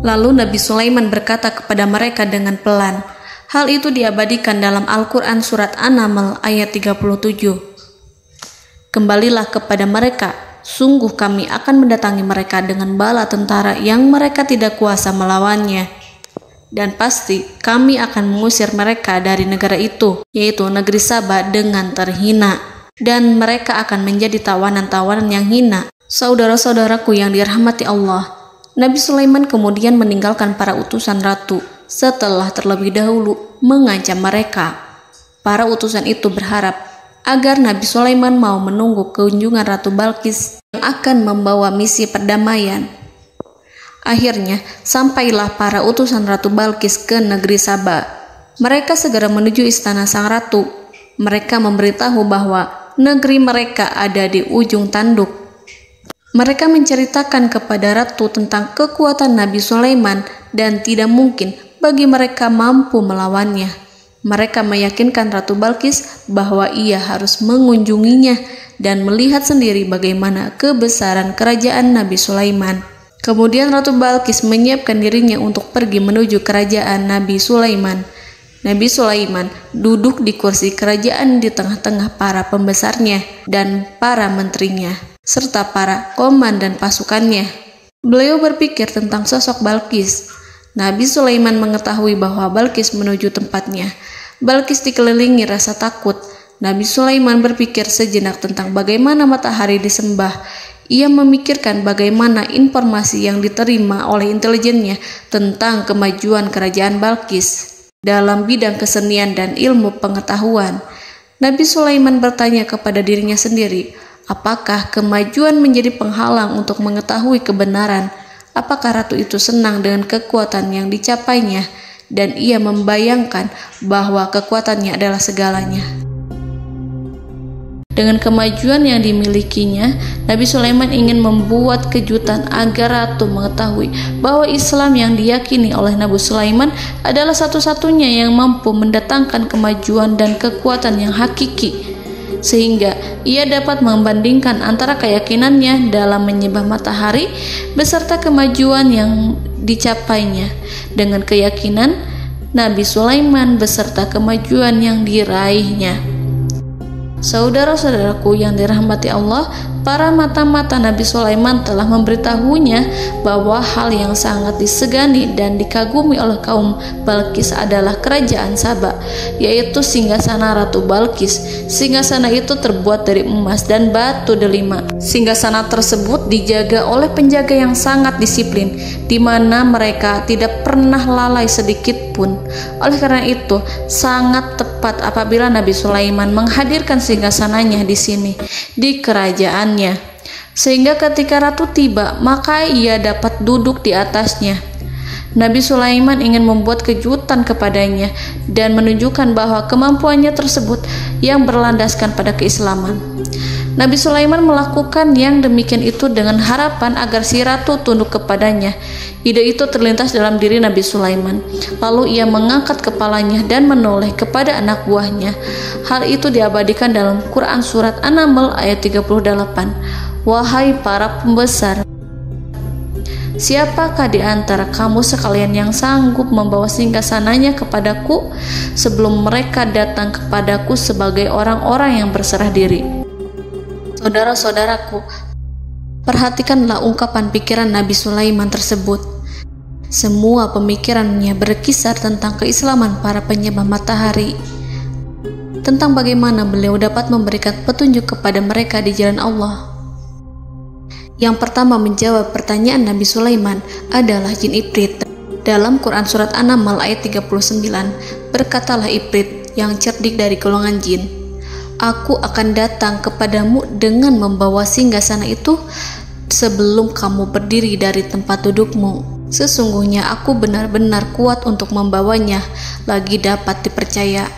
Lalu Nabi Sulaiman berkata kepada mereka dengan pelan. Hal itu diabadikan dalam Al-Quran surat An-Naml ayat 37. "Kembalilah kepada mereka, sungguh kami akan mendatangi mereka dengan bala tentara yang mereka tidak kuasa melawannya. Dan pasti kami akan mengusir mereka dari negara itu, yaitu negeri Saba, dengan terhina. Dan mereka akan menjadi tawanan-tawanan yang hina." Saudara-saudaraku yang dirahmati Allah, Nabi Sulaiman kemudian meninggalkan para utusan ratu setelah terlebih dahulu mengancam mereka. Para utusan itu berharap agar Nabi Sulaiman mau menunggu kunjungan Ratu Balqis yang akan membawa misi perdamaian. Akhirnya, sampailah para utusan Ratu Balqis ke negeri Saba. Mereka segera menuju istana sang ratu. Mereka memberitahu bahwa negeri mereka ada di ujung tanduk. Mereka menceritakan kepada ratu tentang kekuatan Nabi Sulaiman dan tidak mungkin bagi mereka mampu melawannya. Mereka meyakinkan Ratu Balqis bahwa ia harus mengunjunginya dan melihat sendiri bagaimana kebesaran kerajaan Nabi Sulaiman. Kemudian Ratu Balqis menyiapkan dirinya untuk pergi menuju kerajaan Nabi Sulaiman. Nabi Sulaiman duduk di kursi kerajaan di tengah-tengah para pembesarnya dan para menterinya, serta para komandan pasukannya. Beliau berpikir tentang sosok Balqis. Nabi Sulaiman mengetahui bahwa Balqis menuju tempatnya. Balqis dikelilingi rasa takut. Nabi Sulaiman berpikir sejenak tentang bagaimana matahari disembah. Ia memikirkan bagaimana informasi yang diterima oleh intelijennya tentang kemajuan kerajaan Balqis dalam bidang kesenian dan ilmu pengetahuan. Nabi Sulaiman bertanya kepada dirinya sendiri, apakah kemajuan menjadi penghalang untuk mengetahui kebenaran? Apakah ratu itu senang dengan kekuatan yang dicapainya? Dan ia membayangkan bahwa kekuatannya adalah segalanya. Dengan kemajuan yang dimilikinya, Nabi Sulaiman ingin membuat kejutan agar ratu mengetahui bahwa Islam yang diyakini oleh Nabi Sulaiman adalah satu-satunya yang mampu mendatangkan kemajuan dan kekuatan yang hakiki, sehingga ia dapat membandingkan antara keyakinannya dalam menyembah matahari beserta kemajuan yang dicapainya dengan keyakinan Nabi Sulaiman beserta kemajuan yang diraihnya. Saudara-saudaraku yang dirahmati Allah, para mata-mata Nabi Sulaiman telah memberitahunya bahwa hal yang sangat disegani dan dikagumi oleh kaum Balqis adalah kerajaan Saba, yaitu singgasana Ratu Balqis. Singgasana itu terbuat dari emas dan batu delima. Singgasana tersebut dijaga oleh penjaga yang sangat disiplin, di mana mereka tidak pernah lalai sedikit pun. Oleh karena itu, sangat tepat apabila Nabi Sulaiman menghadirkan singgasananya di sini, di kerajaannya. sehingga ketika ratu tiba, maka ia dapat duduk di atasnya. Nabi Sulaiman ingin membuat kejutan kepadanya dan menunjukkan bahwa kemampuannya tersebut yang berlandaskan pada keislaman. Nabi Sulaiman melakukan yang demikian itu dengan harapan agar si ratu tunduk kepadanya. Ide itu terlintas dalam diri Nabi Sulaiman. Lalu ia mengangkat kepalanya dan menoleh kepada anak buahnya. Hal itu diabadikan dalam Quran Surat An-Naml ayat 38. Wahai para pembesar, siapakah di antara kamu sekalian yang sanggup membawa singgasananya kepadaku sebelum mereka datang kepadaku sebagai orang-orang yang berserah diri? Saudara-saudaraku, perhatikanlah ungkapan pikiran Nabi Sulaiman tersebut. Semua pemikirannya berkisar tentang keislaman para penyembah matahari, tentang bagaimana beliau dapat memberikan petunjuk kepada mereka di jalan Allah. Yang pertama menjawab pertanyaan Nabi Sulaiman adalah jin Ifrit. Dalam Quran Surat An-Naml ayat 39, berkatalah Ifrit yang cerdik dari golongan jin, "Aku akan datang kepadamu dengan membawa singgasana itu sebelum kamu berdiri dari tempat dudukmu. Sesungguhnya aku benar-benar kuat untuk membawanya, lagi dapat dipercaya."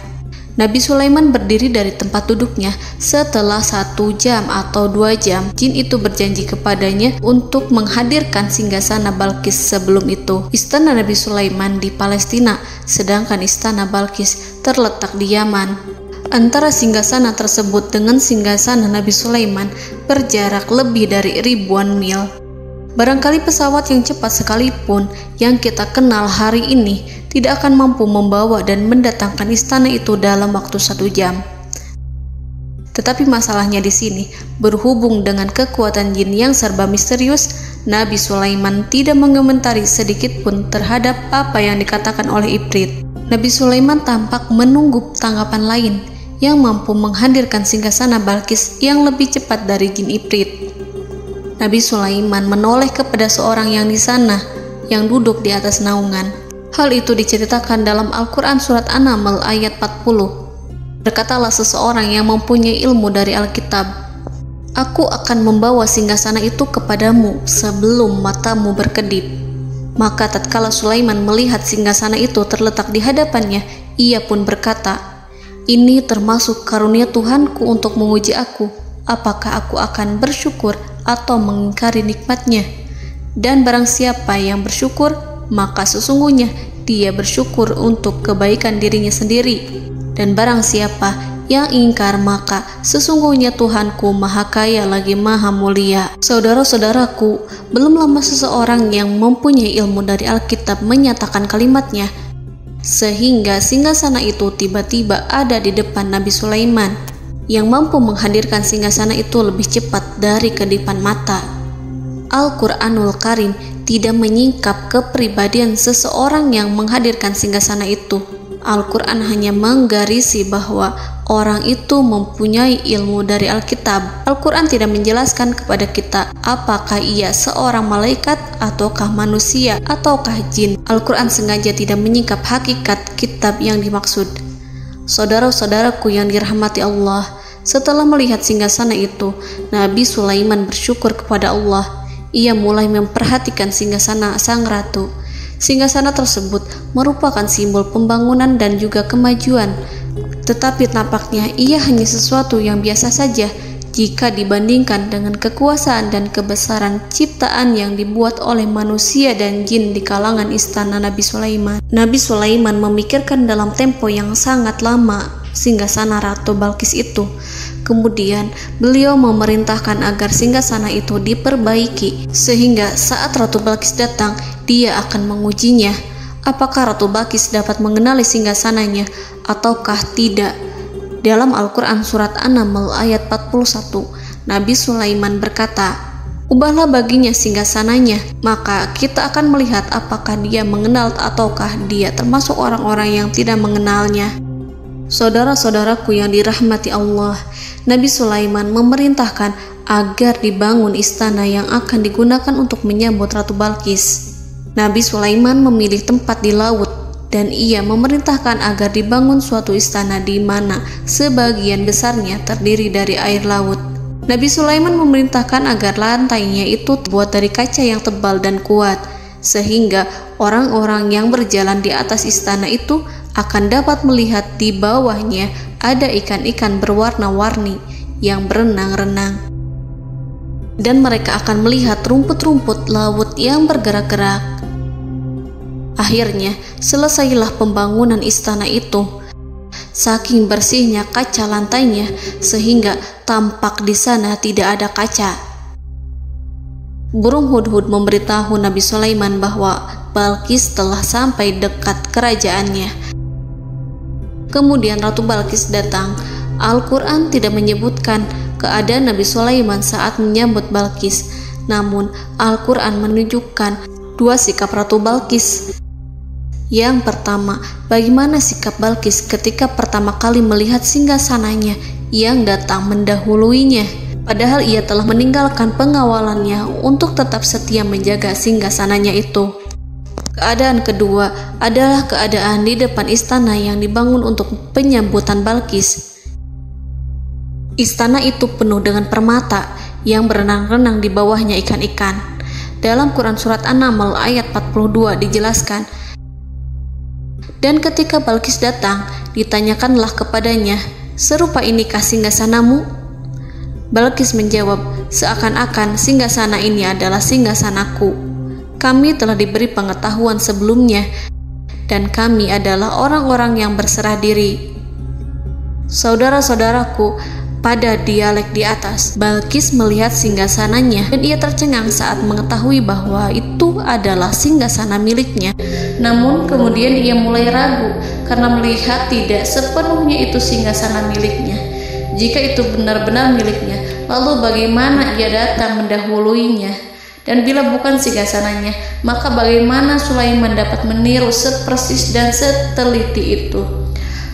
Nabi Sulaiman berdiri dari tempat duduknya. Setelah 1 jam atau 2 jam, jin itu berjanji kepadanya untuk menghadirkan singgasana Balkis. Sebelum itu, istana Nabi Sulaiman di Palestina, sedangkan istana Balkis terletak di Yaman. Antara singgasana tersebut dengan singgasana Nabi Sulaiman berjarak lebih dari ribuan mil. Barangkali pesawat yang cepat sekalipun yang kita kenal hari ini tidak akan mampu membawa dan mendatangkan istana itu dalam waktu 1 jam. Tetapi masalahnya di sini, berhubung dengan kekuatan jin yang serba misterius, Nabi Sulaiman tidak mengomentari sedikit pun terhadap apa yang dikatakan oleh Ifrit. Nabi Sulaiman tampak menunggu tanggapan lain yang mampu menghadirkan singgasana Balkis yang lebih cepat dari jin Ifrit. Nabi Sulaiman menoleh kepada seorang yang di sana, yang duduk di atas naungan. Hal itu diceritakan dalam Al-Quran Surat An-Naml ayat 40. Berkatalah seseorang yang mempunyai ilmu dari Alkitab, "Aku akan membawa singgasana itu kepadamu sebelum matamu berkedip." Maka tatkala Sulaiman melihat singgasana itu terletak di hadapannya, ia pun berkata, "Ini termasuk karunia Tuhanku untuk menguji aku. Apakah aku akan bersyukur atau mengingkari nikmatnya? Dan barang siapa yang bersyukur, maka sesungguhnya dia bersyukur untuk kebaikan dirinya sendiri. Dan barang siapa yang ingkar, maka sesungguhnya Tuhanku maha kaya lagi maha mulia." Saudara-saudaraku, belum lama seseorang yang mempunyai ilmu dari Alkitab menyatakan kalimatnya, sehingga singgasana itu tiba-tiba ada di depan Nabi Sulaiman, yang mampu menghadirkan singgasana itu lebih cepat dari kedipan mata. Al-Quranul Karim tidak menyingkap kepribadian seseorang yang menghadirkan singgasana itu. Al-Quran hanya menggarisi bahwa orang itu mempunyai ilmu dari Alkitab. Al-Quran tidak menjelaskan kepada kita apakah ia seorang malaikat ataukah manusia ataukah jin. Al-Quran sengaja tidak menyingkap hakikat kitab yang dimaksud. Saudara-saudaraku yang dirahmati Allah, setelah melihat singgasana itu, Nabi Sulaiman bersyukur kepada Allah. Ia mulai memperhatikan singgasana sang ratu. Singgasana tersebut merupakan simbol pembangunan dan juga kemajuan, tetapi tampaknya ia hanya sesuatu yang biasa saja jika dibandingkan dengan kekuasaan dan kebesaran ciptaan yang dibuat oleh manusia dan jin di kalangan istana Nabi Sulaiman. Nabi Sulaiman memikirkan dalam tempo yang sangat lama singgasana Ratu Balkis itu. Kemudian beliau memerintahkan agar singgasana itu diperbaiki, sehingga saat Ratu Balkis datang, dia akan mengujinya. Apakah Ratu Balkis dapat mengenali singgasananya ataukah tidak? Dalam Al-Quran Surat An-Naml ayat 41, Nabi Sulaiman berkata, "Ubahlah baginya singgasananya, maka kita akan melihat apakah dia mengenal ataukah dia termasuk orang-orang yang tidak mengenalnya." Saudara-saudaraku yang dirahmati Allah, Nabi Sulaiman memerintahkan agar dibangun istana yang akan digunakan untuk menyambut Ratu Balkis. Nabi Sulaiman memilih tempat di laut, dan ia memerintahkan agar dibangun suatu istana di mana sebagian besarnya terdiri dari air laut. Nabi Sulaiman memerintahkan agar lantainya itu terbuat dari kaca yang tebal dan kuat, sehingga orang-orang yang berjalan di atas istana itu akan dapat melihat di bawahnya ada ikan-ikan berwarna-warni yang berenang-renang. Dan mereka akan melihat rumput-rumput laut yang bergerak-gerak. Akhirnya, selesailah pembangunan istana itu. Saking bersihnya kaca lantainya, sehingga tampak di sana tidak ada kaca. Burung hudhud memberitahu Nabi Sulaiman bahwa Balqis telah sampai dekat kerajaannya. Kemudian Ratu Balqis datang. Al-Quran tidak menyebutkan keadaan Nabi Sulaiman saat menyambut Balqis, namun Al-Quran menunjukkan dua sikap Ratu Balqis. Yang pertama, bagaimana sikap Balqis ketika pertama kali melihat singgasananya yang datang mendahuluinya, padahal ia telah meninggalkan pengawalannya untuk tetap setia menjaga singgasananya itu. Keadaan kedua adalah keadaan di depan istana yang dibangun untuk penyambutan Balqis. Istana itu penuh dengan permata yang berenang-renang di bawahnya ikan-ikan. Dalam Quran Surat An-Naml ayat 42 dijelaskan, dan ketika Balqis datang, ditanyakanlah kepadanya, "Serupa inikah singgasanamu?" Balqis menjawab, "Seakan-akan singgasana ini adalah singgasanaku. Kami telah diberi pengetahuan sebelumnya, dan kami adalah orang-orang yang berserah diri." Saudara-saudaraku, pada dialek di atas, Balqis melihat singgasananya dan ia tercengang saat mengetahui bahwa itu adalah singgasana miliknya. Namun kemudian ia mulai ragu karena melihat tidak sepenuhnya itu singgasana miliknya. Jika itu benar-benar miliknya, lalu bagaimana ia datang mendahuluinya? Dan bila bukan singgasananya, maka bagaimana Sulaiman dapat meniru sepersis dan seteliti itu?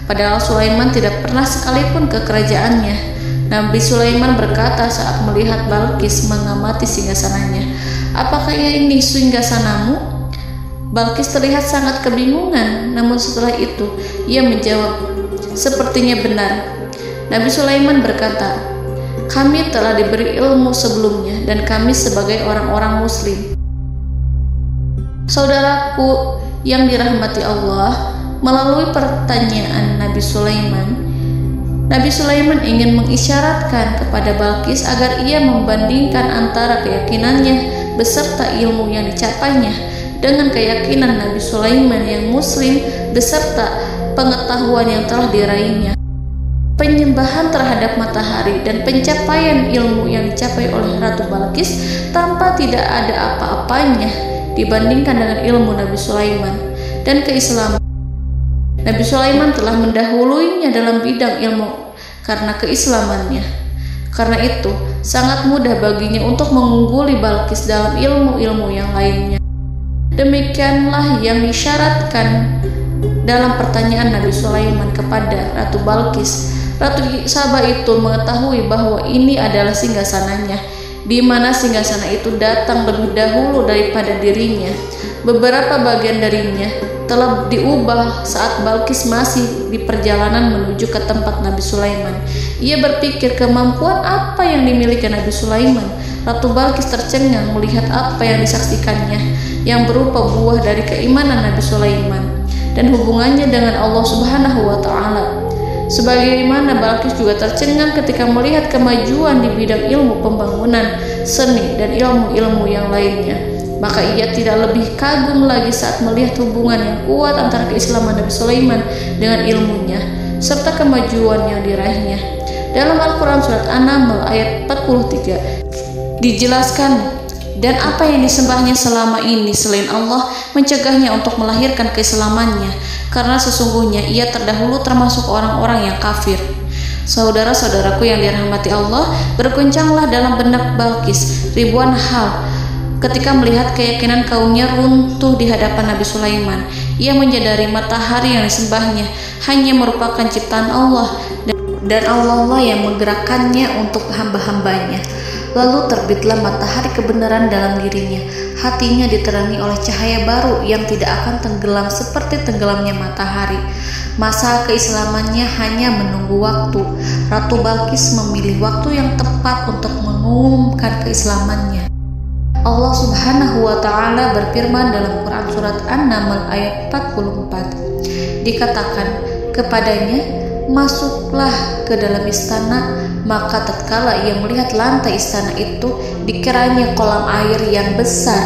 Padahal Sulaiman tidak pernah sekalipun ke kerajaannya. Nabi Sulaiman berkata saat melihat Balqis mengamati singgasananya, "Apakah ini singgasanamu?" Balqis terlihat sangat kebingungan, namun setelah itu ia menjawab, "Sepertinya benar." Nabi Sulaiman berkata, "Kami telah diberi ilmu sebelumnya dan kami sebagai orang-orang muslim." Saudaraku yang dirahmati Allah, melalui pertanyaan Nabi Sulaiman ingin mengisyaratkan kepada Balqis agar ia membandingkan antara keyakinannya beserta ilmu yang dicapainya dengan keyakinan Nabi Sulaiman yang muslim beserta pengetahuan yang telah diraihnya. Penyembahan terhadap matahari dan pencapaian ilmu yang dicapai oleh Ratu Balqis tanpa tidak ada apa-apanya dibandingkan dengan ilmu Nabi Sulaiman dan keislaman. Nabi Sulaiman telah mendahuluinya dalam bidang ilmu karena keislamannya. Karena itu, sangat mudah baginya untuk mengungguli Balqis dalam ilmu-ilmu yang lainnya. Demikianlah yang disyaratkan dalam pertanyaan Nabi Sulaiman kepada Ratu Balqis. Ratu Saba itu mengetahui bahwa ini adalah singgasananya, di mana singgasana itu datang lebih dahulu daripada dirinya. Beberapa bagian darinya telah diubah saat Balqis masih di perjalanan menuju ke tempat Nabi Sulaiman. Ia berpikir kemampuan apa yang dimiliki Nabi Sulaiman. Ratu Balqis tercengang melihat apa yang disaksikannya, yang berupa buah dari keimanan Nabi Sulaiman dan hubungannya dengan Allah Subhanahu wa Ta'ala. Sebagaimana Balqis juga tercengang ketika melihat kemajuan di bidang ilmu pembangunan, seni, dan ilmu-ilmu yang lainnya. Maka ia tidak lebih kagum lagi saat melihat hubungan yang kuat antara keislaman Nabi Sulaiman dengan ilmunya serta kemajuan yang diraihnya. Dalam Al-Quran Surat An-Naml ayat 43 dijelaskan, dan apa yang disembahnya selama ini selain Allah mencegahnya untuk melahirkan keislamannya, karena sesungguhnya ia terdahulu termasuk orang-orang yang kafir. Saudara-saudaraku yang dirahmati Allah, berguncanglah dalam benak Balqis ribuan hal ketika melihat keyakinan kaumnya runtuh di hadapan Nabi Sulaiman. Ia menyadari matahari yang disembahnya hanya merupakan ciptaan Allah, dan Allah lah yang menggerakkannya untuk hamba-hambanya. Lalu terbitlah matahari kebenaran dalam dirinya. Hatinya diterangi oleh cahaya baru yang tidak akan tenggelam seperti tenggelamnya matahari. Masa keislamannya hanya menunggu waktu. Ratu Balqis memilih waktu yang tepat untuk mengumumkan keislamannya. Allah Subhanahu wa Ta'ala berfirman dalam Quran Surat An-Naml ayat 44. Dikatakan kepadanya, masuklah ke dalam istana. Maka tatkala ia melihat lantai istana itu, dikiranya kolam air yang besar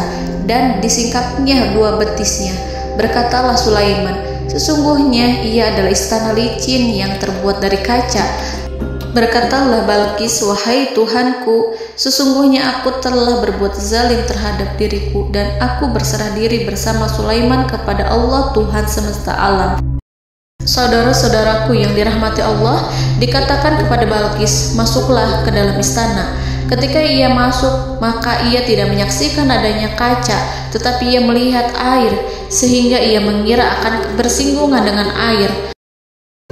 dan disingkapnya 2 betisnya. Berkatalah Sulaiman, sesungguhnya ia adalah istana licin yang terbuat dari kaca. Berkatalah Balqis, wahai Tuhanku, sesungguhnya aku telah berbuat zalim terhadap diriku dan aku berserah diri bersama Sulaiman kepada Allah Tuhan semesta alam. Saudara-saudaraku yang dirahmati Allah, dikatakan kepada Balqis, masuklah ke dalam istana. Ketika ia masuk, maka ia tidak menyaksikan adanya kaca, tetapi ia melihat air, sehingga ia mengira akan bersinggungan dengan air.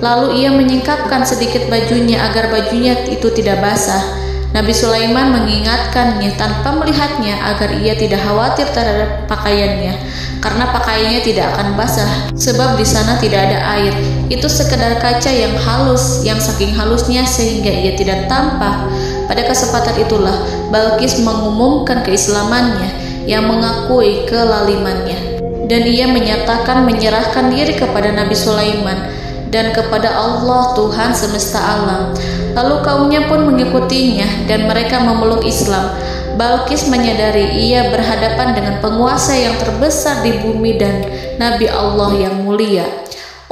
Lalu ia menyingkapkan sedikit bajunya agar bajunya itu tidak basah. Nabi Sulaiman mengingatkannya tanpa melihatnya agar ia tidak khawatir terhadap pakaiannya, karena pakaiannya tidak akan basah sebab di sana tidak ada air. Itu sekedar kaca yang halus, yang saking halusnya sehingga ia tidak tampak. Pada kesempatan itulah Balqis mengumumkan keislamannya yang mengakui kelalimannya, dan ia menyatakan menyerahkan diri kepada Nabi Sulaiman dan kepada Allah Tuhan semesta alam. Lalu kaumnya pun mengikutinya dan mereka memeluk Islam. Balqis menyadari ia berhadapan dengan penguasa yang terbesar di bumi dan Nabi Allah yang mulia.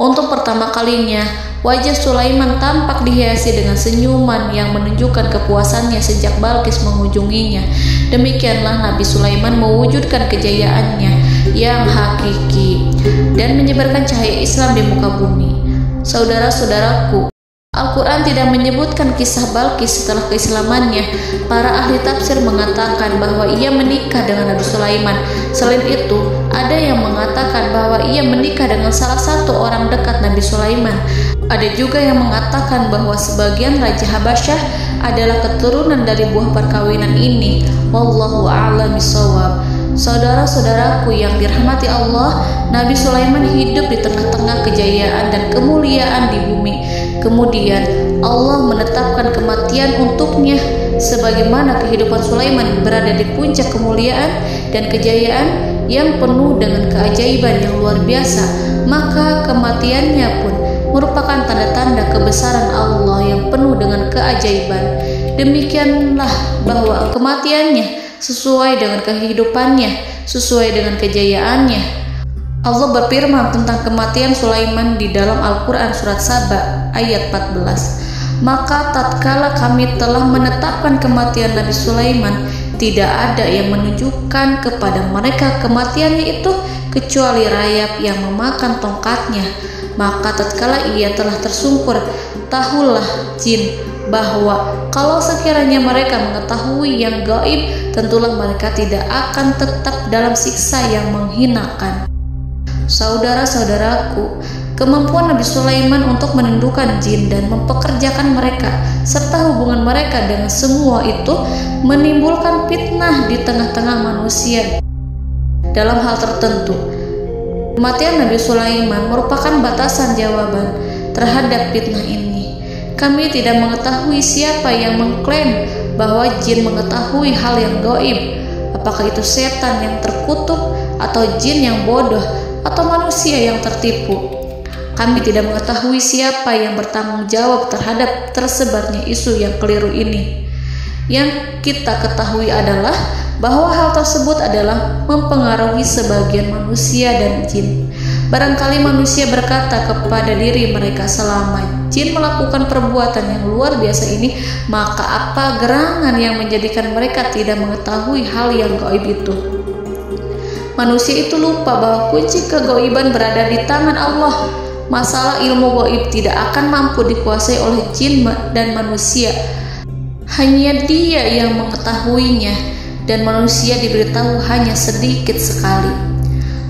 Untuk pertama kalinya, wajah Sulaiman tampak dihiasi dengan senyuman yang menunjukkan kepuasannya sejak Balqis mengunjunginya. Demikianlah Nabi Sulaiman mewujudkan kejayaannya yang hakiki dan menyebarkan cahaya Islam di muka bumi. Saudara-saudaraku, Al-Quran tidak menyebutkan kisah Balqis setelah keislamannya. Para ahli tafsir mengatakan bahwa ia menikah dengan Nabi Sulaiman. Selain itu, ada yang mengatakan bahwa ia menikah dengan salah satu orang dekat Nabi Sulaiman. Ada juga yang mengatakan bahwa sebagian Raja Habasyah adalah keturunan dari buah perkawinan ini. Wallahu a'lam bishawab. Saudara-saudaraku yang dirahmati Allah, Nabi Sulaiman hidup di tengah-tengah kejayaan dan kemuliaan di bumi. Kemudian Allah menetapkan kematian untuknya, sebagaimana kehidupan Sulaiman berada di puncak kemuliaan dan kejayaan yang penuh dengan keajaiban yang luar biasa, maka kematiannya pun merupakan tanda-tanda kebesaran Allah yang penuh dengan keajaiban. Demikianlah bahwa kematiannya sesuai dengan kehidupannya, sesuai dengan kejayaannya. Allah berfirman tentang kematian Sulaiman di dalam Al-Quran Surat Saba ayat 14. Maka tatkala kami telah menetapkan kematian Nabi Sulaiman, tidak ada yang menunjukkan kepada mereka kematiannya itu kecuali rayap yang memakan tongkatnya. Maka tatkala ia telah tersungkur, tahulah jin bahwa kalau sekiranya mereka mengetahui yang gaib, tentulah mereka tidak akan tetap dalam siksa yang menghinakan. Saudara-saudaraku, kemampuan Nabi Sulaiman untuk menundukkan jin dan mempekerjakan mereka serta hubungan mereka dengan semua itu menimbulkan fitnah di tengah-tengah manusia dalam hal tertentu. Kematian Nabi Sulaiman merupakan batasan jawaban terhadap fitnah ini. Kami tidak mengetahui siapa yang mengklaim bahwa jin mengetahui hal yang gaib. Apakah itu setan yang terkutuk, atau jin yang bodoh, atau manusia yang tertipu? Kami tidak mengetahui siapa yang bertanggung jawab terhadap tersebarnya isu yang keliru ini. Yang kita ketahui adalah bahwa hal tersebut adalah mempengaruhi sebagian manusia dan jin. Barangkali manusia berkata kepada diri mereka, selama jin melakukan perbuatan yang luar biasa ini, maka apa gerangan yang menjadikan mereka tidak mengetahui hal yang gaib itu? Manusia itu lupa bahwa kunci kegaiban berada di tangan Allah. Masalah ilmu gaib tidak akan mampu dikuasai oleh jin dan manusia. Hanya Dia yang mengetahuinya, dan manusia diberitahu hanya sedikit sekali.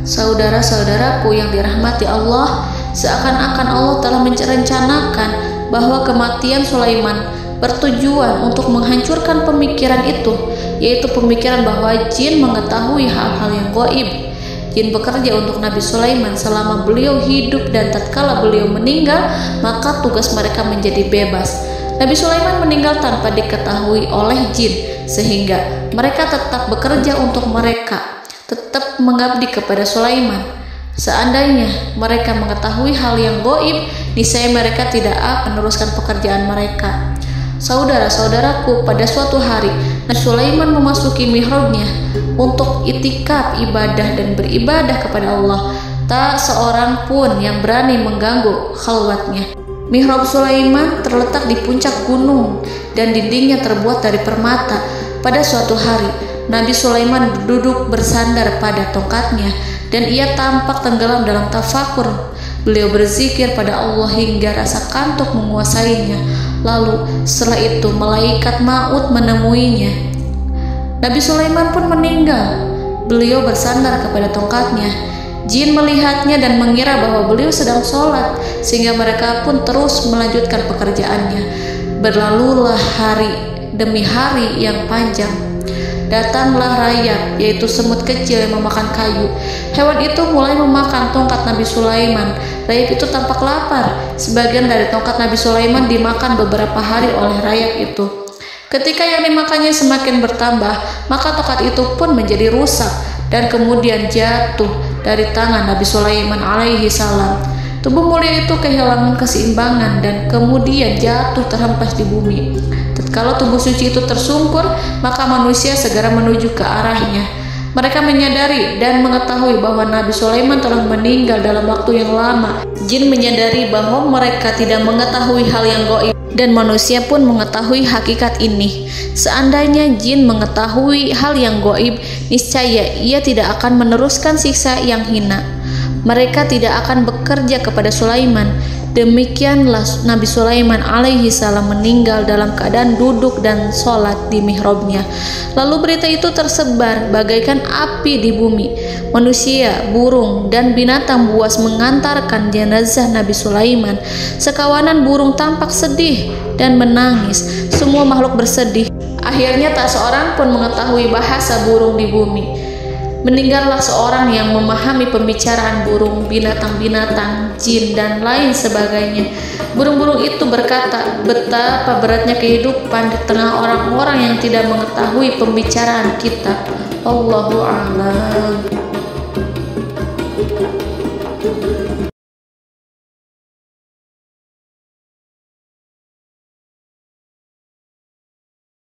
Saudara-saudaraku yang dirahmati Allah, seakan-akan Allah telah merencanakan bahwa kematian Sulaiman bertujuan untuk menghancurkan pemikiran itu, yaitu pemikiran bahwa jin mengetahui hal-hal yang gaib. Jin bekerja untuk Nabi Sulaiman selama beliau hidup, dan tatkala beliau meninggal, maka tugas mereka menjadi bebas. Nabi Sulaiman meninggal tanpa diketahui oleh jin, sehingga mereka tetap bekerja untuk mereka, tetap mengabdi kepada Sulaiman. Seandainya mereka mengetahui hal yang gaib, niscaya mereka tidak akan meneruskan pekerjaan mereka. Saudara-saudaraku, pada suatu hari Nabi Sulaiman memasuki mihrabnya untuk itikaf ibadah dan beribadah kepada Allah. Tak seorang pun yang berani mengganggu khalwatnya. Mihrab Sulaiman terletak di puncak gunung dan dindingnya terbuat dari permata. Pada suatu hari, Nabi Sulaiman duduk bersandar pada tongkatnya dan ia tampak tenggelam dalam tafakur. Beliau berzikir pada Allah hingga rasa kantuk menguasainya. Lalu setelah itu malaikat maut menemuinya. Nabi Sulaiman pun meninggal. Beliau bersandar kepada tongkatnya. Jin melihatnya dan mengira bahwa beliau sedang sholat, sehingga mereka pun terus melanjutkan pekerjaannya. Berlalulah hari demi hari yang panjang. Datanglah rayap, yaitu semut kecil yang memakan kayu. Hewan itu mulai memakan tongkat Nabi Sulaiman. Rayap itu tampak lapar. Sebagian dari tongkat Nabi Sulaiman dimakan beberapa hari oleh rayap itu. Ketika yang dimakannya semakin bertambah, maka tongkat itu pun menjadi rusak dan kemudian jatuh dari tangan Nabi Sulaiman alaihi salam. Tubuh mulia itu kehilangan keseimbangan dan kemudian jatuh terhempas di bumi. Tatkala tubuh suci itu tersungkur, maka manusia segera menuju ke arahnya. Mereka menyadari dan mengetahui bahwa Nabi Sulaiman telah meninggal dalam waktu yang lama. Jin menyadari bahwa mereka tidak mengetahui hal yang gaib, dan manusia pun mengetahui hakikat ini. Seandainya jin mengetahui hal yang gaib, niscaya ia tidak akan meneruskan siksa yang hina. Mereka tidak akan bekerja kepada Sulaiman. Demikianlah Nabi Sulaiman alaihi salam meninggal dalam keadaan duduk dan sholat di mihrabnya. Lalu berita itu tersebar bagaikan api di bumi. Manusia, burung, dan binatang buas mengantarkan jenazah Nabi Sulaiman. Sekawanan burung tampak sedih dan menangis. Semua makhluk bersedih. Akhirnya tak seorang pun mengetahui bahasa burung di bumi. Meninggallah seorang yang memahami pembicaraan burung, binatang-binatang, jin, dan lain sebagainya. Burung-burung itu berkata, betapa beratnya kehidupan di tengah orang-orang yang tidak mengetahui pembicaraan kita. Allahu a'lam.